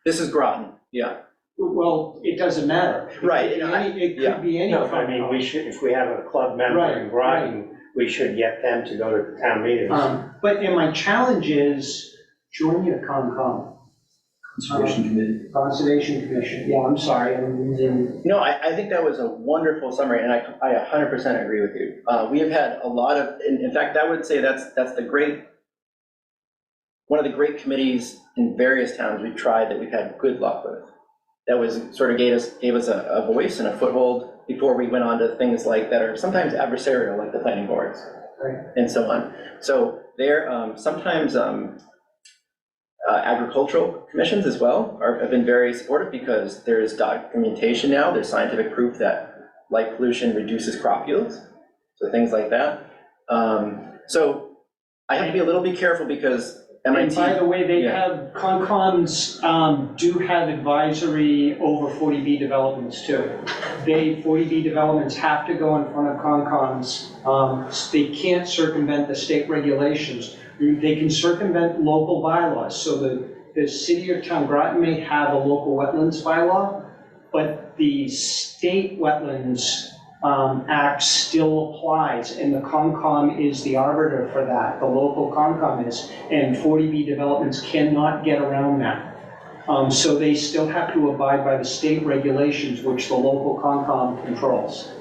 This is Groton, yeah. Well, it doesn't matter. Right. It could be any. No, I mean, we should, if we have a club member in Groton, we should get them to go to the town meetings. And my challenge is, join your Concom. Conservation Committee. Conservation Commission, yeah, I'm sorry, I'm using. No, I think that was a wonderful summary, and I 100% agree with you. We have had a lot of, in fact, I would say that's one of the great committees in various towns we've tried that we've had good luck with. That was sort of gave us a voice and a foothold before we went on to things like that are sometimes adversarial, like the planning boards, right, and so on. So there, sometimes agricultural commissions as well have been very supportive, because there's documentation now, there's scientific proof that light pollution reduces crop yields, so things like that. So I have to be a little bit careful, because MIT. And by the way, they have, Concons do have advisory over 40B developments too. 40B developments have to go in front of Concons. They can't circumvent the state regulations. They can circumvent local bylaws. So the city or town, Groton may have a local wetlands bylaw, but the state wetlands Act still applies, and the Concom is the arbiter for that. The local Concom is, and 40B developments cannot get around that. So they still have to abide by the state regulations, which the local Concom controls.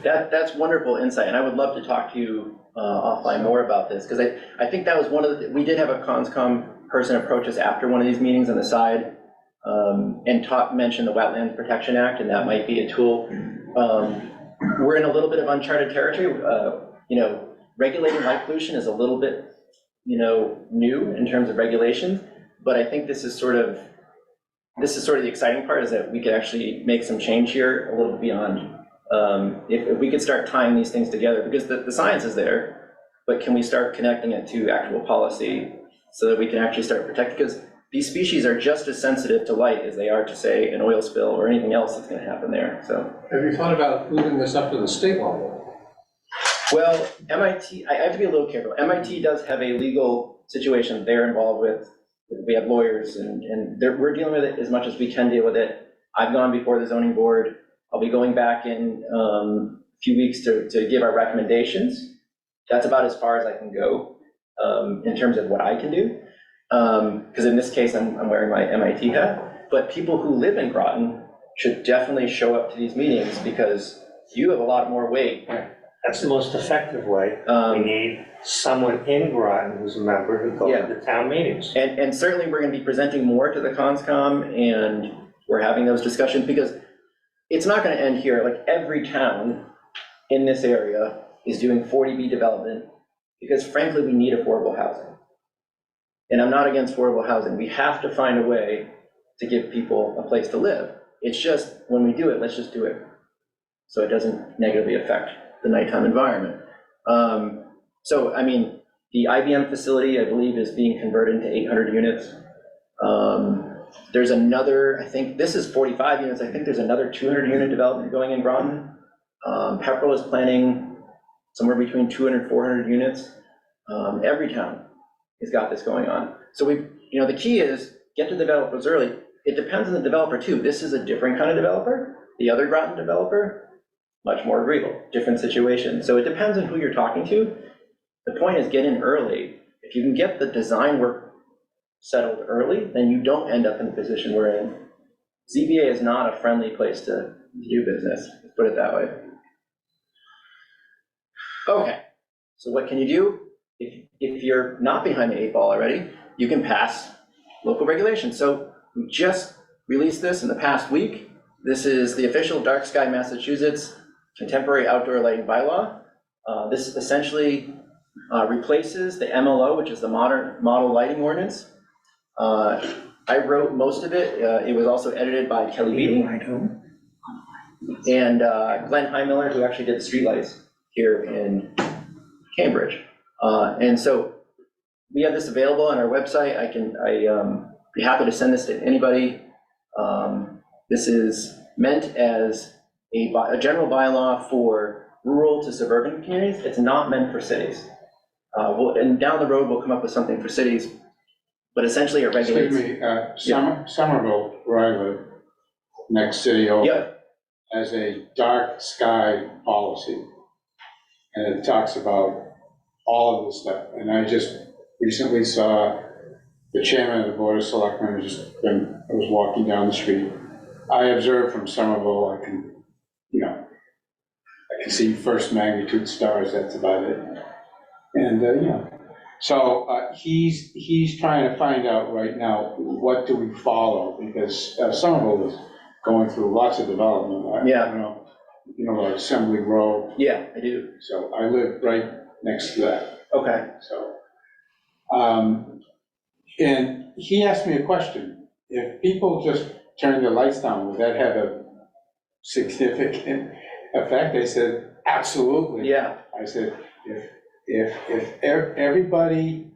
That's wonderful insight, and I would love to talk to you offline more about this, because I think that was one of the, we did have a ConsCom person approach us after one of these meetings on the side, and mention the Wetlands Protection Act, and that might be a tool. We're in a little bit of uncharted territory. Regulating light pollution is a little bit, new in terms of regulations, but I think this is sort of the exciting part, is that we could actually make some change here a little bit beyond. If we could start tying these things together, because the science is there, but can we start connecting it to actual policy so that we can actually start protecting, because these species are just as sensitive to light as they are to, say, an oil spill or anything else that's going to happen there. So, have you thought about moving this up to the state level? Well, MIT, I have to be a little careful. MIT does have a legal situation they're involved with. We have lawyers, and we're dealing with it as much as we can deal with it. I've gone before the zoning board. I'll be going back in a few weeks to give our recommendations. That's about as far as I can go in terms of what I can do. Because in this case, I'm wearing my MIT hat. But people who live in Groton should definitely show up to these meetings, because you have a lot more weight. That's the most effective way. We need someone in Groton who's a member who goes to the town meetings. And certainly we're going to be presenting more to the ConsCom, and we're having those discussions, because it's not going to end here. Like, every town in this area is doing 40B development, because frankly, we need affordable housing. And I'm not against affordable housing. We have to find a way to give people a place to live. It's just, when we do it, let's just do it so it doesn't negatively affect the nighttime environment. So, I mean, the IBM facility, I believe, is being converted into 800 units. There's another, I think, this is 45 units. I think there's another 200 unit development going in Groton. Pepperell is planning somewhere between 200 and 400 units. Every town has got this going on. So the key is get to developers early. It depends on the developer too. This is a different kind of developer. The other Groton developer, much more agreeable, different situation. So it depends on who you're talking to. The point is get in early. If you can get the design work settled early, then you don't end up in the position we're in. ZBA is not a friendly place to do business, let's put it that way. Okay, so what can you do? If you're not behind the 8 ball already, you can pass local regulations. So we just released this in the past week. This is the official Dark Sky, Massachusetts Contemporary Outdoor Lighting Bylaw. This essentially replaces the MLO, which is the Model Lighting Ordinance. I wrote most of it. It was also edited by Kelly Beatty and Glenn Heimiller, who actually did the streetlights here in Cambridge. And so we have this available on our website. I'd be happy to send this to anybody. This is meant as a general bylaw for rural to suburban communities. It's not meant for cities. And down the road, we'll come up with something for cities, but essentially it regulates. Excuse me, Somerville, where I live, next city over, has a dark sky policy. And it talks about all of this stuff. And I just recently saw the chairman of the Board of Selectmen, I was walking down the street. I observed from Somerville, I can see first magnitude stars, that's about it. And, so he's trying to find out right now, what do we follow? Because Somerville is going through lots of development. I don't know, like Assembly Road. Yeah, I do. So I live right next to that. Okay. So, and he asked me a question. If people just turn their lights down, would that have a significant effect? They said, absolutely. Yeah. I said, if everybody,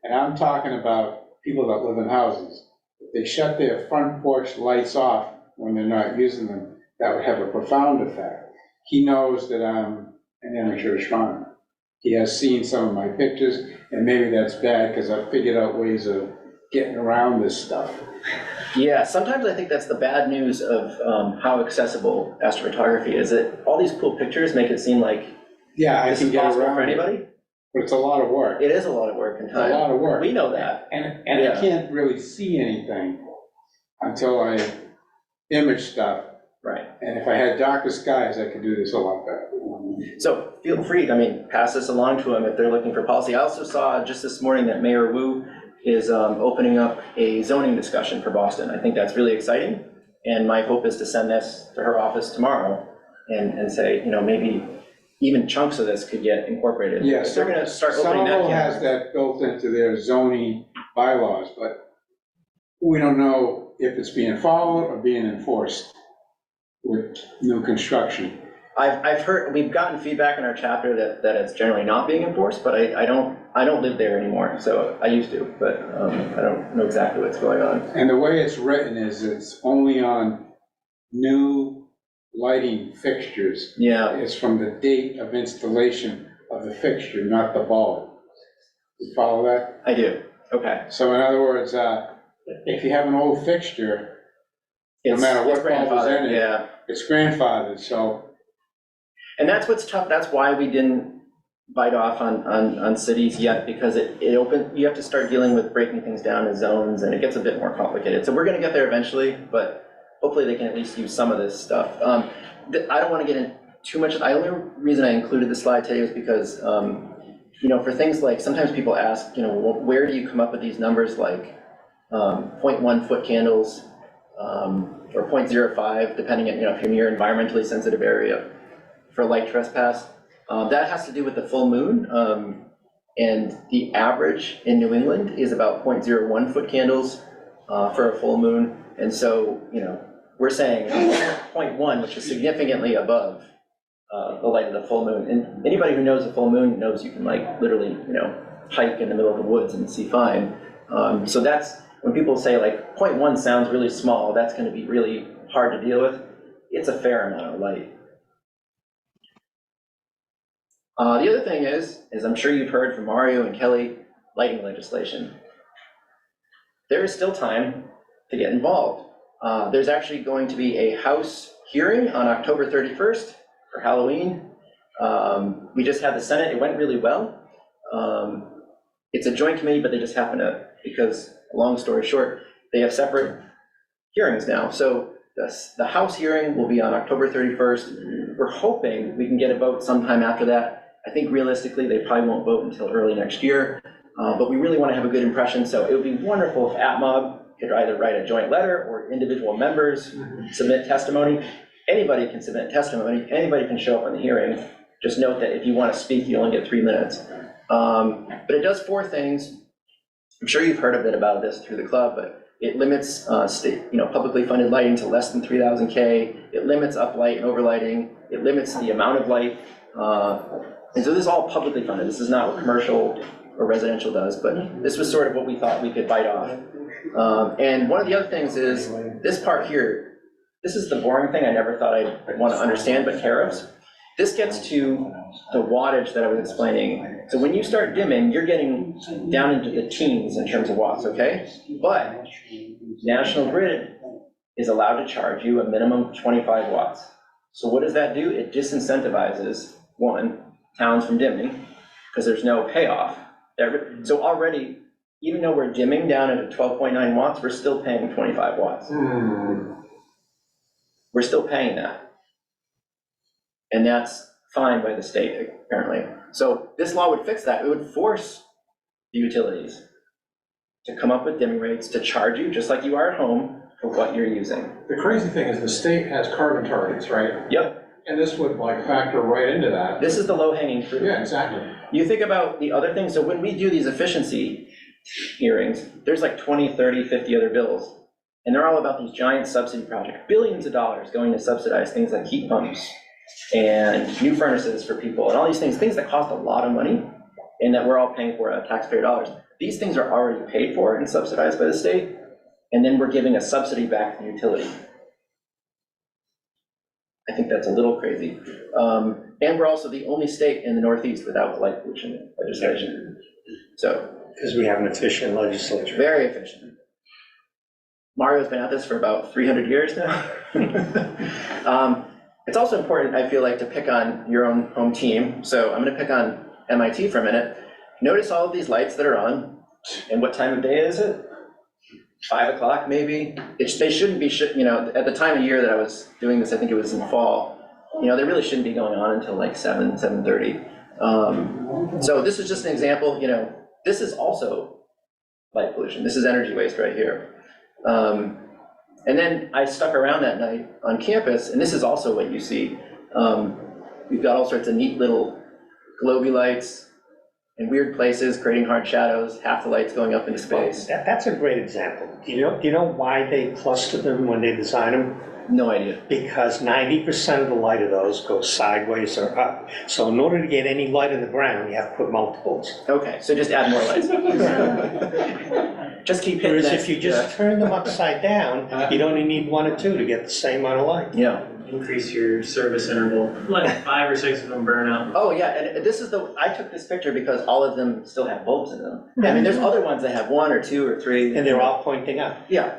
and I'm talking about people that live in houses, if they shut their front porch lights off when they're not using them, that would have a profound effect. He knows that I'm an amateur astronomer. He has seen some of my pictures, and maybe that's bad because I've figured out ways of getting around this stuff. Yeah, sometimes I think that's the bad news of how accessible astrophotography is. That all these cool pictures make it seem like I this can is get possible around for anybody. But it's a lot of work. It is a lot of work and time. It's a lot of work. We know that. And I can't really see anything until I image stuff. Right. And if I had darker skies, I could do this a lot better. So feel free, pass this along to them if they're looking for policy. I also saw just this morning that Mayor Wu is opening up a zoning discussion for Boston. I think that's really exciting. And my hope is to send this to her office tomorrow and say, maybe even chunks of this could get incorporated. Yes, they're going to start opening that Somerville can. has that built into their zoning bylaws, but we don't know if it's being followed or being enforced with new construction. I've heard, we've gotten feedback in our chapter that it's generally not being enforced, but I don't live there anymore, so I used to, but I don't know exactly what's going on. And the way it's written is it's only on new lighting fixtures. Yeah. It's from the date of installation of the fixture, not the bulb. You follow that? I do, okay. So in other words, if you have an old fixture, no matter what bulb is in it, it's grandfathered, so. And that's what's tough, that's why we didn't bite off on cities yet, because you have to start dealing with breaking things down in zones, and it gets a bit more complicated. So we're gonna get there eventually, but hopefully they can at least use some of this stuff. I don't wanna get in too much, the only reason I included this slide today was because, for things like, sometimes people ask, where do you come up with these numbers like 0.1 foot candles, or 0.05, depending on, if you're near environmentally sensitive area for light trespass. That has to do with the full moon, and the average in New England is about 0.01 foot candles for a full moon. And so, we're saying 0.1, which is significantly above the light of the full moon. And anybody who knows a full moon knows you can like literally, hike in the middle of the woods and see fine. So that's, when people say like 0.1 sounds really small, that's going to be really hard to deal with. It's a fair amount of light. The other thing is I'm sure you've heard from Mario and Kelly, lighting legislation. There is still time to get involved. There's actually going to be a House hearing on October 31st for Halloween. We just had the Senate, it went really well. It's a joint committee, but they just happen to, because long story short, they have separate hearings now. So the House hearing will be on October 31st. We're hoping we can get a vote sometime after that. I think realistically, they probably won't vote until early next year, but we really want to have a good impression. So it would be wonderful if ATMoB could either write a joint letter or individual members submit testimony. Anybody can submit testimony. Anybody can show up on the hearing. Just note that if you want to speak, you only get 3 minutes. But it does 4 things. I'm sure you've heard a bit about this through the club, but it limits publicly funded lighting to less than 3,000 K. It limits uplight and overlighting. It limits the amount of light. And so this is all publicly funded. This is not what commercial or residential does, but this was sort of what we thought we could bite off. And one of the other things is this part here. This is the boring thing I never thought I'd want to understand, but tariffs. This gets to the wattage that I was explaining. So when you start dimming, you're getting down into the teens in terms of watts, okay? But National Grid is allowed to charge you a minimum of 25 watts. So what does that do? It disincentivizes, one, towns from dimming, because there's no payoff. So already, even though we're dimming down into 12.9 watts, we're still paying 25 watts. We're still paying that. And that's fine by the state, apparently. So this law would fix that. It would force the utilities to come up with dimming rates to charge you, just like you are at home, for what you're using. The crazy thing is the state has carbon targets, right? Yep. And this would like factor right into that. This is the low-hanging fruit. Yeah, exactly. You think about the other things. So when we do these efficiency hearings, there's like 20, 30, 50 other bills. And they're all about these giant subsidy projects, billions of dollars going to subsidize things like heat pumps and new furnaces for people and all these things that cost a lot of money and that we're all paying for out of taxpayer dollars. These things are already paid for and subsidized by the state, and then we're giving a subsidy back to the utility. I think that's a little crazy. And we're also the only state in the Northeast without light pollution legislation. So, Because we have an efficient legislature. very efficient. Mario's been at this for about 300 years now. It's also important, I feel like, to pick on your own home team. So I'm going to pick on MIT for a minute. Notice all of these lights that are on, and what time of day is it? 5 o'clock maybe? They shouldn't be, at the time of year that I was doing this, I think it was in fall, they really shouldn't be going on until like 7:30. So this is just an example, this is also light pollution. This is energy waste right here. And then I stuck around that night on campus, and this is also what you see. We've got all sorts of neat little globy lights in weird places, creating hard shadows, half the lights going up into space. That's a great example. Do you know why they clustered them when they designed them? No idea. Because 90% of the light of those goes sideways or up. So in order to get any light in the ground, you have to put multiples. Okay, so just add more lights. Just keep hitting Whereas that. if you just turn them upside down, you'd only need 1 or 2 to get the same amount of light. Yeah. Increase your service interval. Let 5 or 6 of them burn out. Oh yeah, and this is I took this picture because all of them still have bulbs in them. I mean, there's other ones that have 1 or 2 or 3. And they're all pointing up. Yeah.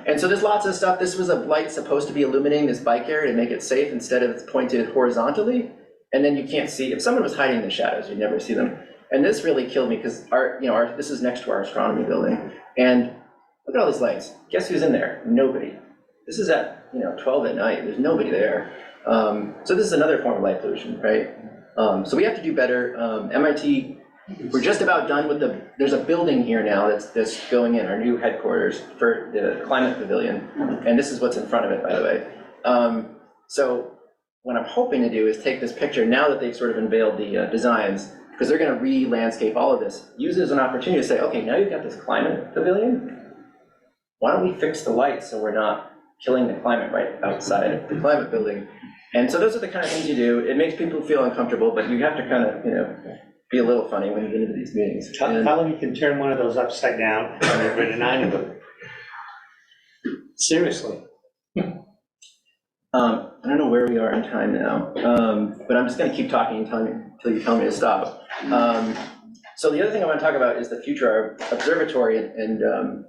And so there's lots of stuff. This was a light supposed to be illuminating this bike area to make it safe instead of pointed horizontally. And then you can't see, if someone was hiding in the shadows, you'd never see them. And this really killed me because this is next to our astronomy building. And look at all these lights. Guess who's in there? Nobody. This is at 12 at night. There's nobody there. So this is another form of light pollution, right? So we have to do better. MIT, we're just about done with there's a building here now that's going in, our new headquarters for the climate pavilion. And this is what's in front of it, by the way. So what I'm hoping to do is take this picture now that they've sort of unveiled the designs, because they're going to re-landscape all of this. Use it as an opportunity to say, okay, now you've got this climate pavilion. why don't we fix the lights so we're not killing the climate right outside of the climate building? And so those are the kind of things you do. It makes people feel uncomfortable, but you have to kind of, be a little funny when you get into these meetings. Tell them you can turn one of those upside down and get rid of 9 of them. Seriously. I don't know where we are in time now, but I'm just going to keep talking until you tell me to stop. So the other thing I want to talk about is the future observatory. And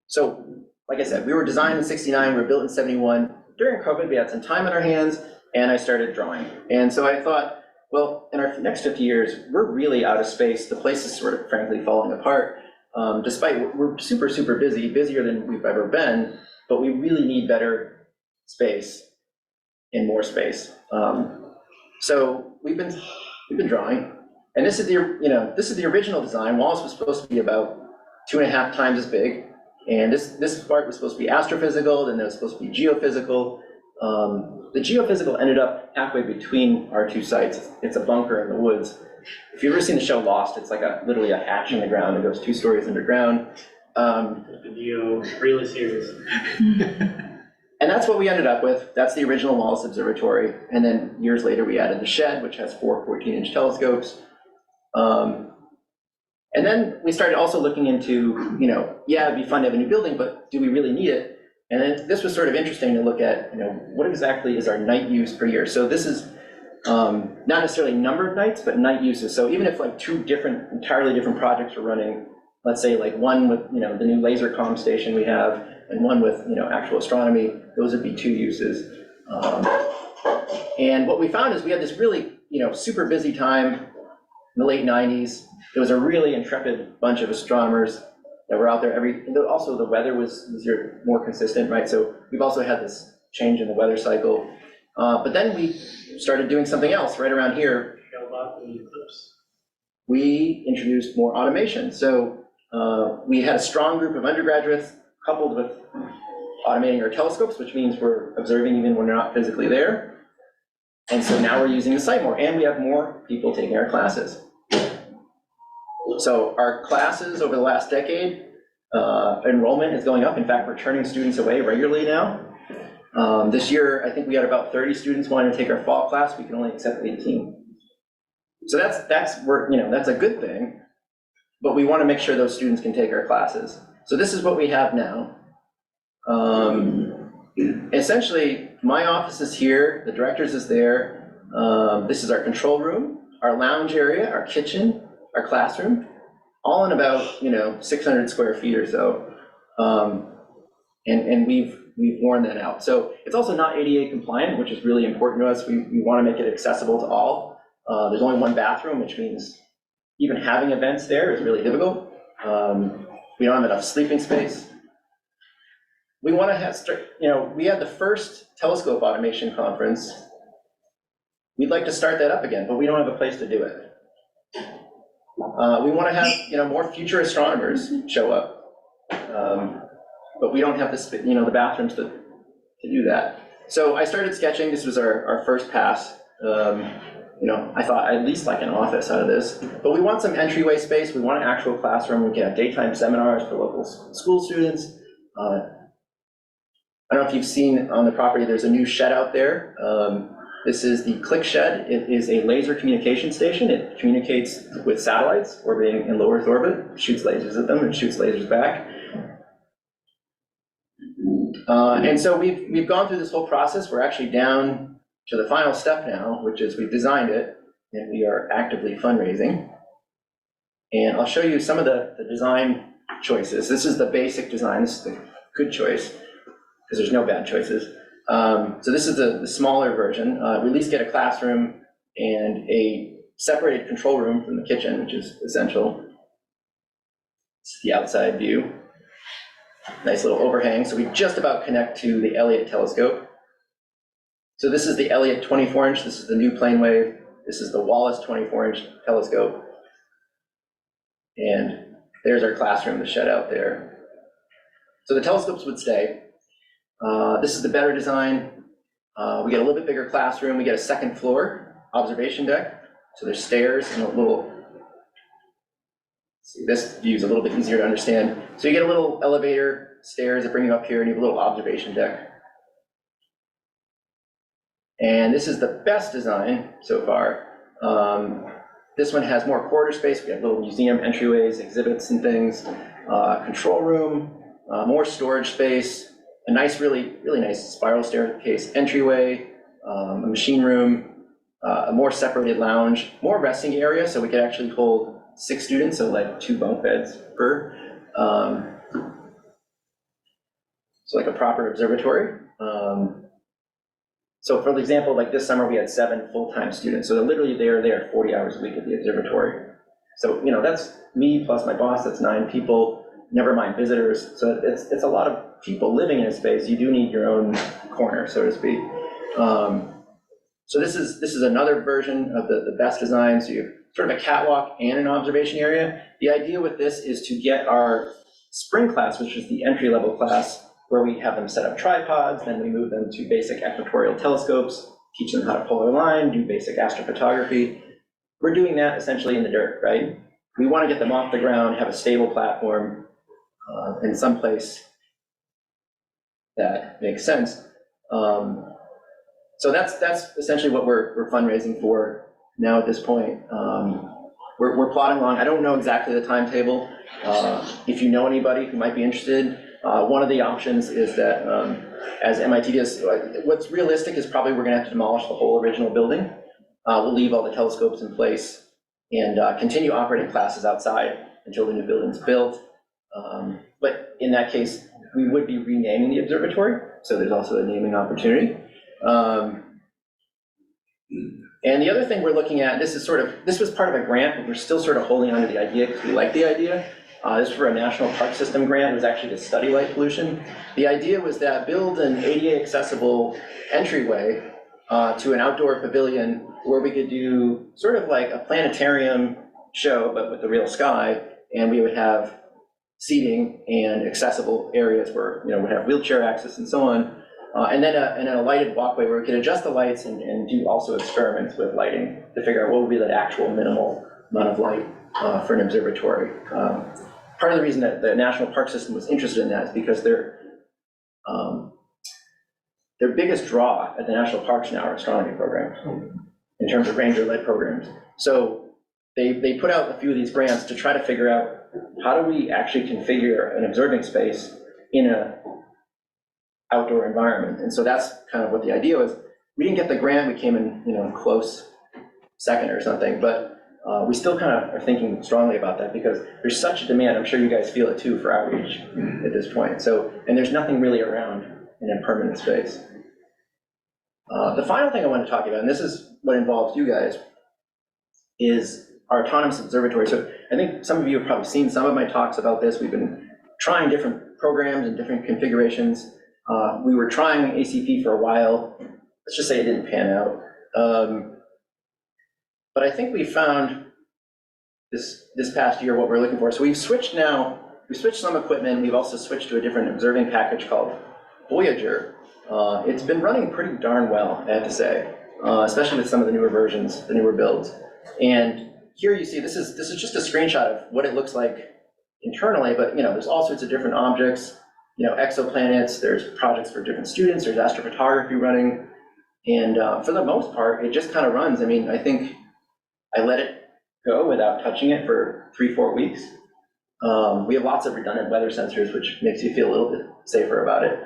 so, like I said, we were designed in '69, we were built in '71. During COVID, we had some time on our hands, and I started drawing. And so I thought, well, in our next 50 years, we're really out of space. The place is sort of, frankly, falling apart. Despite we're super, super busy, busier than we've ever been, but we really need better space and more space. So we've been drawing, and this is the original design. Wallace was supposed to be about 2.5 times as big, and this part was supposed to be astrophysical, then it was supposed to be geophysical. The geophysical ended up halfway between our two sites. It's a bunker in the woods. If you've ever seen the show Lost, it's like literally a hatch in the ground that goes 2 stories underground. The video really serious. And that's what we ended up with. That's the original Wallace Observatory. And then years later, we added the shed, which has 4 14-inch telescopes. And then we started also looking into, yeah, it'd be fun to have a new building, but do we really need it? And then this was sort of interesting to look at, what exactly is our night use per year? So this is not necessarily number of nights, but night uses. So even if like 2 entirely different projects are running, let's say like one with, the new laser comm station we have, and one with, actual astronomy, those would be 2 uses. And what we found is we had this really, super busy time in the late 90s. There was a really intrepid bunch of astronomers that were out there also the weather was easier, more consistent, right? So we've also had this change in the weather cycle. But then we started doing something else right around here. We introduced more automation. So we had a strong group of undergraduates coupled with automating our telescopes, which means we're observing even when we're not physically there. And so now we're using the site more, and we have more people taking our classes. So our classes over the last decade, enrollment is going up. In fact, we're turning students away regularly now. This year, I think we had about 30 students wanting to take our fall class. We can only accept 18. So that's a good thing, but we want to make sure those students can take our classes. So this is what we have now. Essentially, my office is here, the director's is there. This is our control room, our lounge area, our kitchen, our classroom, all in about 600 square feet or so. And we've worn that out. So it's also not ADA compliant, which is really important to us. We want to make it accessible to all. There's only 1 bathroom, which means even having events there is really difficult. We don't have enough sleeping space. We want to have, we had the first telescope automation conference. We'd like to start that up again, but we don't have a place to do it. We want to have, more future astronomers show up, but we don't have the bathrooms to do that. So I started sketching. This was our first pass. I thought I'd at least like an office out of this, but we want some entryway space. We want an actual classroom. We can have daytime seminars for local school students. I don't know if you've seen on the property, there's a new shed out there. This is the Click Shed. It is a laser communication station. It communicates with satellites orbiting in low Earth orbit, shoots lasers at them and shoots lasers back. And so we've gone through this whole process. We're actually down to the final step now, which is we've designed it and we are actively fundraising. And I'll show you some of the design choices. This is the basic design. This is the good choice, because there's no bad choices. So this is the smaller version. We at least get a classroom and a separated control room from the kitchen, which is essential. It's the outside view. Nice little overhang. So we just about connect to the Elliott telescope. So this is the Elliott 24-inch. This is the new plane wave. This is the Wallace 24-inch telescope. And there's our classroom, the shed out there. So the telescopes would stay. This is the better design. We get a little bit bigger classroom. We get a 2nd floor observation deck. So there's stairs and a little, see, this view is a little bit easier to understand. So you get a little elevator stairs that bring you up here, and you have a little observation deck. And this is the best design so far. This one has more corridor space. We have little museum entryways, exhibits and things, control room, more storage space, a nice, really nice spiral staircase entryway, a machine room, a more separated lounge, more resting area, so we could actually hold 6 students, so like 2 bunk beds per. So like a proper observatory. So for example, like this summer we had 7 full-time students, so literally they are there 40 hours a week at the observatory. So, you know, that's me plus my boss, that's 9 people, never mind visitors. So it's a lot of people living in a space. You do need your own corner, so to speak. So this is another version of the best design. So you have sort of a catwalk and an observation area. The idea with this is to get our spring class, which is the entry-level class, where we have them set up tripods, then we move them to basic equatorial telescopes, teach them how to polar line, do basic astrophotography. We're doing that essentially in the dirt, right? We want to get them off the ground, have a stable platform in some place that makes sense. So that's essentially what we're fundraising for now at this point. We're plodding along. I don't know exactly the timetable. If you know anybody who might be interested, one of the options is that as MIT does, what's realistic is probably we're going to have to demolish the whole original building. We'll leave all the telescopes in place and continue operating classes outside until the new building's built. But in that case, we would be renaming the observatory, so there's also a naming opportunity. And the other thing we're looking at, this was part of a grant, but we're still sort of holding on to the idea because we like the idea. This was for a national park system grant. It was actually to study light pollution. The idea was that build an ADA accessible entryway to an outdoor pavilion where we could do sort of like a planetarium show, but with the real sky, and we would have seating and accessible areas where, you know, we'd have wheelchair access and so on. And then a lighted walkway where we could adjust the lights and do also experiments with lighting to figure out what would be the actual minimal amount of light for an observatory. Part of the reason that the National Park System was interested in that is because their biggest draw at the national parks now are astronomy programs in terms of ranger-led programs. So they put out a few of these grants to try to figure out how do we actually configure an observing space in a outdoor environment. And so that's kind of what the idea was. We didn't get the grant, we came in, you know, close second or something, but we still kind of are thinking strongly about that because there's such a demand. I'm sure you guys feel it too for outreach at this point. So, and there's nothing really around in a permanent space. The final thing I want to talk about, and this is what involves you guys, is our autonomous observatory. So I think some of you have probably seen some of my talks about this. We've been trying different programs and different configurations. We were trying ACP for a while. Let's just say it didn't pan out. But I think we found this past year what we're looking for. So we've switched some equipment. We've also switched to a different observing package called Voyager. It's been running pretty darn well, I have to say, especially with some of the newer versions, the newer builds. And here you see, this is just a screenshot of what it looks like internally, but you know, there's all sorts of different objects, you know, exoplanets, there's projects for different students, there's astrophotography running, and for the most part, it just kind of runs. I mean, I think I let it go without touching it for 3-4 weeks. We have lots of redundant weather sensors, which makes you feel a little bit safer about it.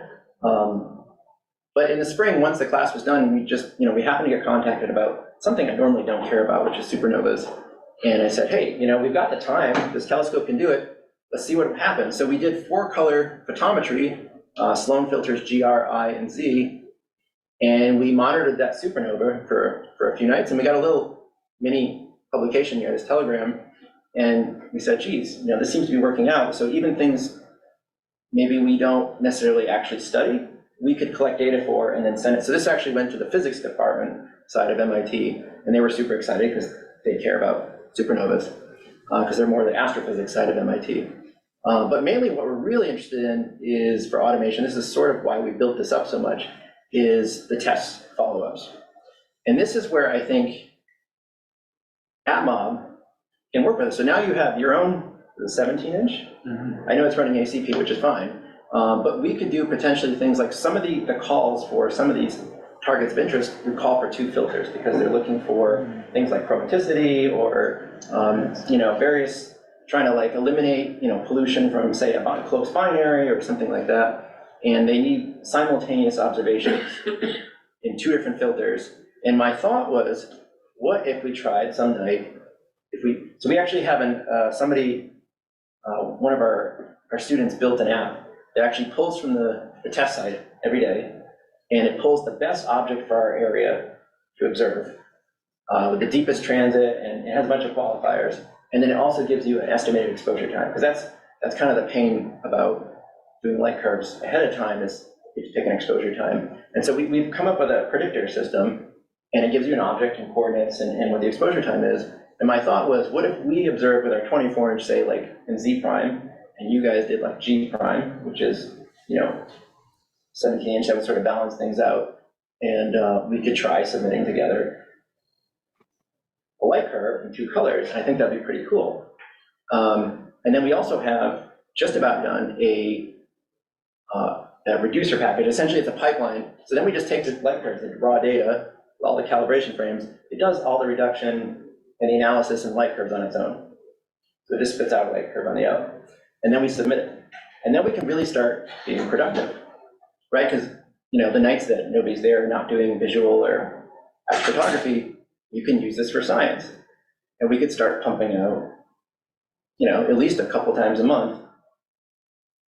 But in the spring, once the class was done, we happened to get contacted about something I normally don't care about, which is supernovas. And I said, hey, you know, we've got the time, this telescope can do it, let's see what happens. So we did 4-color photometry, Sloan filters G, R, I, and Z, and we monitored that supernova for a few nights, and we got a little mini publication here, this telegram, and we said, geez, you know, this seems to be working out. So even things maybe we don't necessarily actually study, we could collect data for and then send it. So this actually went to the physics department side of MIT, and they were super excited because they care about supernovas, because they're more the astrophysics side of MIT. But mainly what we're really interested in is for automation. This is sort of why we built this up so much, is the test follow-ups. And this is where I think ATMoB can work with us. So now you have your own 17-inch. I know it's running ACP, which is fine. But we could do potentially things like some of the calls for some of these targets of interest would call for 2 filters because they're looking for things like chromaticity or, various, trying to like eliminate, pollution from, say, a close binary or something like that. And they need simultaneous observations in 2 different filters. And my thought was, what if we tried some night, so we actually have one of our students built an app that actually pulls from the test site every day, and it pulls the best object for our area to observe with the deepest transit, and it has a bunch of qualifiers. And then it also gives you an estimated exposure time, because that's kind of the pain about doing light curves ahead of time is you pick an exposure time. And so we've come up with a predictor system, and it gives you an object and coordinates and what the exposure time is. And my thought was, what if we observed with our 24-inch, say, like in Z prime, and you guys did like G prime, which is, 17-inch, that would sort of balance things out. And we could try submitting together a light curve in 2 colors. And I think that'd be pretty cool. And then we also have just about done a reducer package. Essentially, it's a pipeline. So then we just take the light curves, the raw data, all the calibration frames. It does all the reduction and the analysis and light curves on its own. So it just spits out a light curve on the out. And then we submit it. And then we can really start being productive, right? Because, the nights that nobody's there, not doing visual or astrophotography, you can use this for science. And we could start pumping out, at least a couple times a month,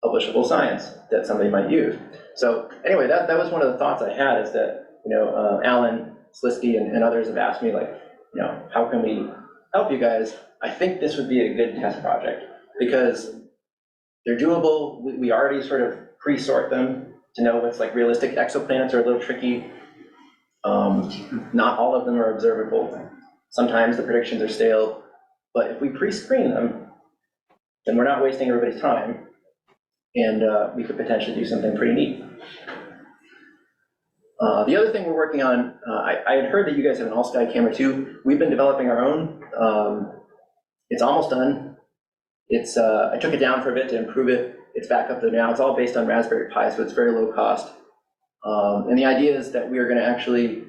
publishable science that somebody might use. So anyway, that was one of the thoughts I had, is that, Alan Slisky and others have asked me, like, how can we help you guys? I think this would be a good test project because they're doable. We already sort of pre-sort them to know what's like realistic. Exoplanets are a little tricky. Not all of them are observable. Sometimes the predictions are stale, but if we pre-screen them, then we're not wasting everybody's time, and we could potentially do something pretty neat. The other thing we're working on, I had heard that you guys have an all-sky camera too. We've been developing our own. It's almost done. I took it down for a bit to improve it. It's back up there now. It's all based on Raspberry Pi, so it's very low cost. And the idea is that we are going to actually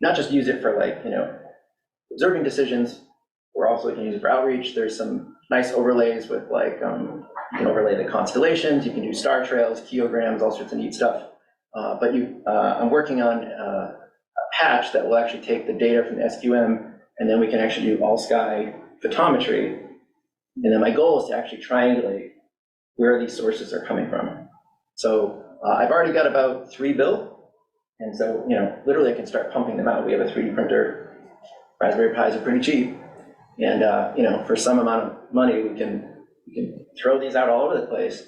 not just use it for observing decisions. We're also going to use it for outreach. There's some nice overlays with you can overlay the constellations. You can do star trails, kiograms, all sorts of neat stuff. But I'm working on a patch that will actually take the data from the SQM, and then we can actually do all sky photometry. And then my goal is to actually triangulate where these sources are coming from. So I've already got about 3 built, and so literally I can start pumping them out. We have a 3D printer. Raspberry Pis are pretty cheap, and for some amount of money we can throw these out all over the place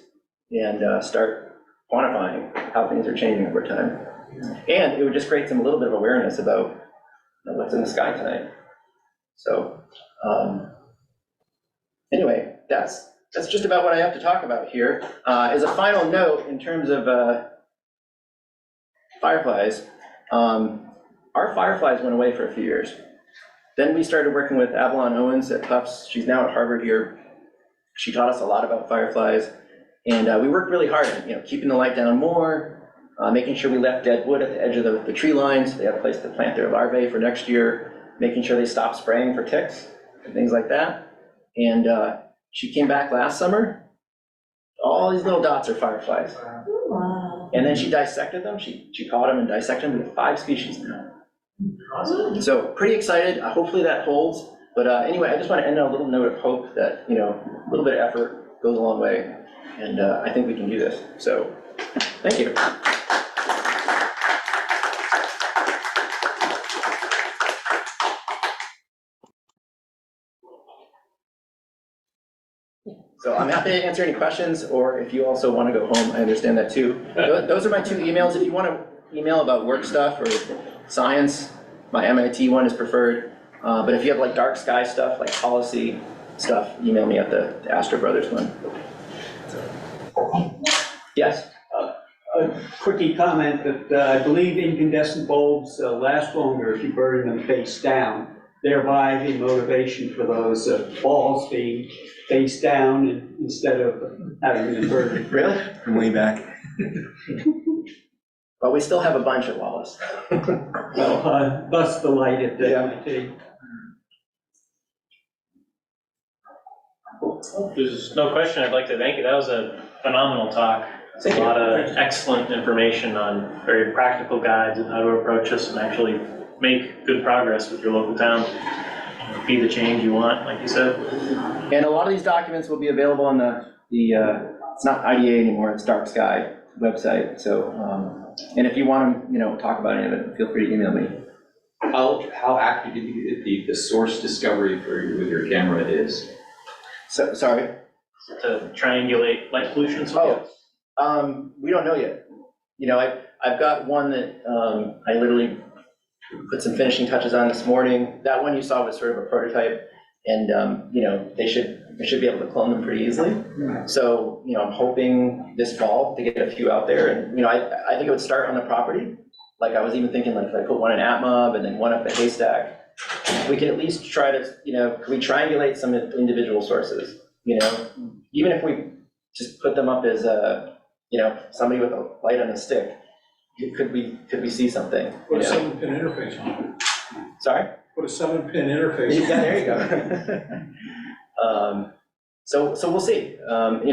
and start quantifying how things are changing over time. And it would just create a little bit of awareness about what's in the sky tonight. So anyway, that's just about what I have to talk about here. As a final note, in terms of fireflies, our fireflies went away for a few years. Then we started working with Avalon Owens at Tufts. She's now at Harvard here. She taught us a lot about fireflies. And we worked really hard at keeping the light down more, making sure we left dead wood at the edge of the tree line so they had a place to plant their larvae for next year, making sure they stopped spraying for ticks and things like that. And she came back last summer. All these little dots are fireflies. Wow. And then she dissected them. She caught them and dissected them. We have 5 species now. Awesome. So pretty excited. Hopefully that holds. But anyway, I just want to end on a little note of hope that a little bit of effort goes a long way. And I think we can do this. So, thank you. So I'm happy to answer any questions, or if you also want to go home, I understand that too. Those are my 2 emails. If you want to email about work stuff or science, my MIT one is preferred. But if you have like dark sky stuff, like policy stuff, email me at the Astro Brothers one. Yes. A quickie comment that I believe incandescent bulbs last longer if you burn them face down. thereby the motivation for those balls being face down instead of having an inverted. Really? From way back. But we still have a bunch at Wallace. Well, thus the light at the MIT. There's no question, I'd like to thank you. That was a phenomenal talk. It's a lot of excellent information on very practical guides and how to approach this and actually make good progress with your local town. Be the change you want, like you said. And a lot of these documents will be available on the it's not IDA anymore, it's darksky website. So, and if you want to, talk about any of it, feel free to email me. How accurate do you think the source discovery with your camera is? So, sorry? To triangulate light pollution. We don't know yet. I've got one that I literally put some finishing touches on this morning. That one you saw was sort of a prototype, and they should be able to clone them pretty easily. So I'm hoping this fall to get a few out there, and I think it would start on the property. Like I was even thinking, like if I put one in ATMoB and then one up the haystack, we could at least try to can we triangulate some individual sources? Even if we just put them up as somebody with a light on a stick. Could we see something? Put a 7-pin interface on it. Sorry? Put a 7-pin interface. Yeah, there you go. So we'll see. I'm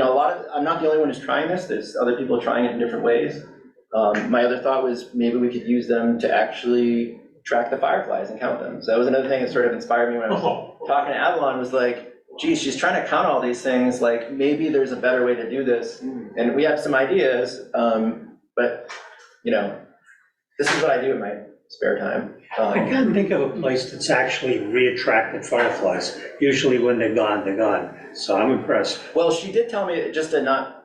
not the only one who's trying this. There's other people trying it in different ways. My other thought was maybe we could use them to actually track the fireflies and count them. So that was another thing that sort of inspired me when I was talking to Avalon, was like, geez, she's trying to count all these things. Like maybe there's a better way to do this. And we have some ideas, but this is what I do in my spare time. I can't think of a place that's actually re-attracted fireflies. Usually when they're gone, they're gone. So I'm impressed. Well, she did tell me, just to not,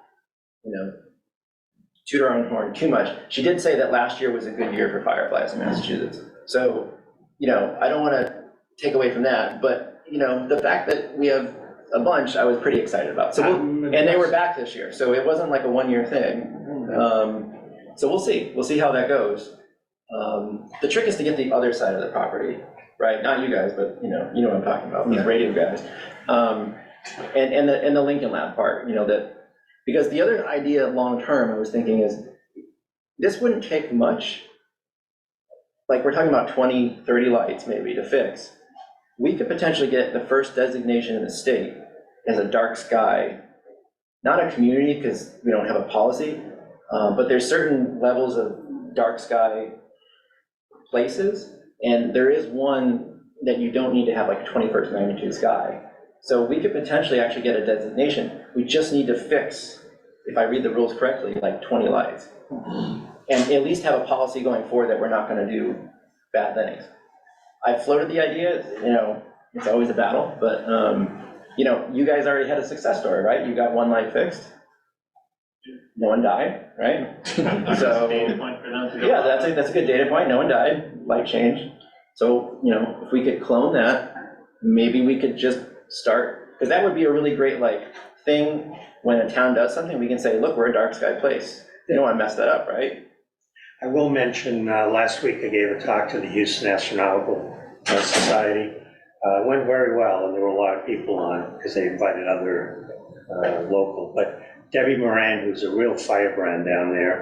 toot her own horn too much, she did say that last year was a good year for fireflies in Massachusetts. So, I don't want to take away from that, but, the fact that we have a bunch, I was pretty excited about. So, and they were back this year, so it wasn't like a one-year thing. So we'll see. We'll see how that goes. The trick is to get the other side of the property, right? Not you guys, but you know what I'm talking about, these radio guys. And the Lincoln Lab part, because the other idea long-term I was thinking is, this wouldn't take much. Like we're talking about 20, 30 lights maybe to fix. We could potentially get the first designation in the state as a dark sky, not a community because we don't have a policy, but there's certain levels of dark sky places, and there is one that you don't need to have like a 21st magnitude sky. So we could potentially actually get a designation. We just need to fix, if I read the rules correctly, like 20 lights. And at least have a policy going forward that we're not going to do bad things. I floated the idea, it's always a battle, but you guys already had a success story, right? You got one light fixed. No one died, right? So yeah, that's a good data point. No one died, light change. So if we could clone that, maybe we could just start, because that would be a really great thing when a town does something. We can say, look, we're a dark sky place. They don't want to mess that up, right? I will mention, last week I gave a talk to the Houston Astronautical Society. It went very well, and there were a lot of people on because they invited other local. But Debbie Moran, who's a real firebrand down there,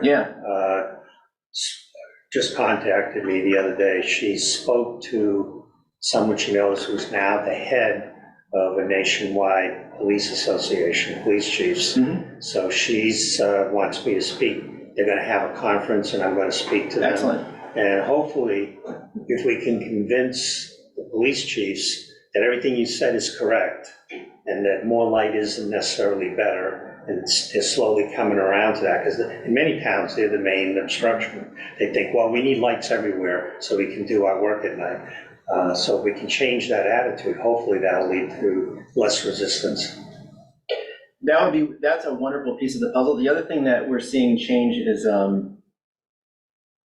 just contacted me the other day. She spoke to someone she knows who's now the head of a nationwide police association, police chiefs. So she's wants me to speak. They're going to have a conference, and I'm going to speak to them. Excellent. And hopefully, if we can convince the police chiefs that everything you said is correct, and that more light isn't necessarily better, and they're slowly coming around to that, because in many towns, they're the main obstruction. They think, well, we need lights everywhere so we can do our work at night. So if we can change that attitude, hopefully that'll lead to less resistance. That's a wonderful piece of the puzzle. The other thing that we're seeing change is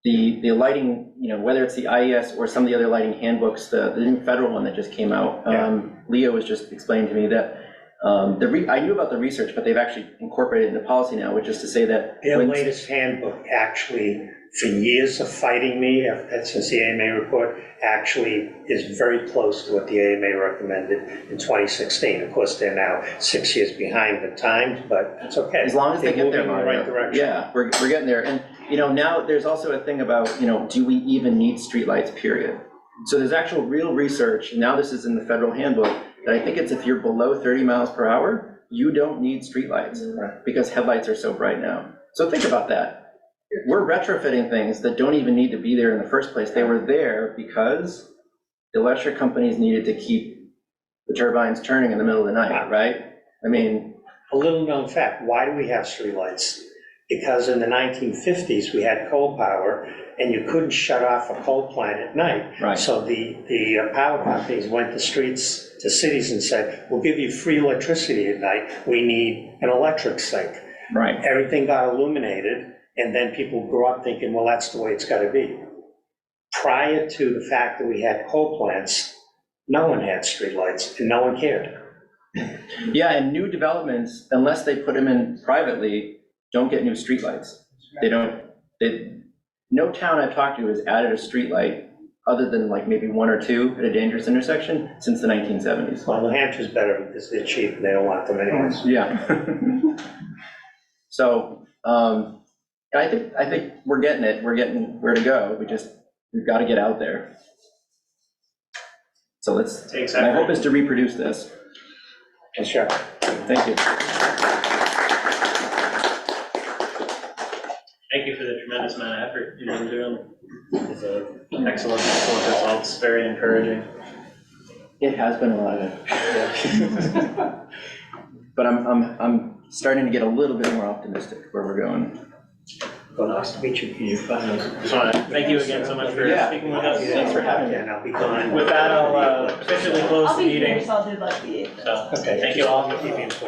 the lighting, whether it's the IES or some of the other lighting handbooks, the new federal one that just came out. Leo was just explaining to me that I knew about the research, but they've actually incorporated it into policy now, which is to say that their latest handbook actually for years of fighting me, since the AMA report, actually is very close to what the AMA recommended in 2016. Of course, they're now 6 years behind the times, but it's okay. As long as they They're get there, moving in the right Mario. direction. Yeah, we're getting there. And, now there's also a thing about, do we even need streetlights, period? So there's actual real research, and now this is in the federal handbook, that I think it's if you're below 30 miles per hour, you don't need streetlights because headlights are so bright now. So think about that. We're retrofitting things that don't even need to be there in the first place. They were there because the electric companies needed to keep the turbines turning in the middle of the night, right? I mean, a little known fact, why do we have streetlights? Because in the 1950s, we had coal power, and you couldn't shut off a coal plant at night. Right. So the power companies went to streets, to cities and said, we'll give you free electricity at night. We need an electric sink. right. Everything got illuminated, and then people grew up thinking, well, that's the way it's got to be. Prior to the fact that we had coal plants, no one had streetlights, and no one cared. Yeah, and new developments, unless they put them in privately, don't get new streetlights. No town I've talked to has added a streetlight other than like maybe one or two at a dangerous intersection since the 1970s. Well, New Hampshire's better because they're cheap, and they don't want them anyways. Yeah. So, I think we're getting it. We're getting where to go. We've got to get out there. So my hope is to reproduce this. Sure. Thank you. Thank you for the tremendous amount of effort you've been doing. It's excellent results, very encouraging. It has been a lot of it. But I'm starting to get a little bit more optimistic where we're going. Well, nice to meet you. You're fine. Just want to thank you again so much for speaking with us. Thanks for having me. And I'll be gone. With that, I'll officially close the meeting. I'll do like the. So, Okay. thank you all. Keep you informed.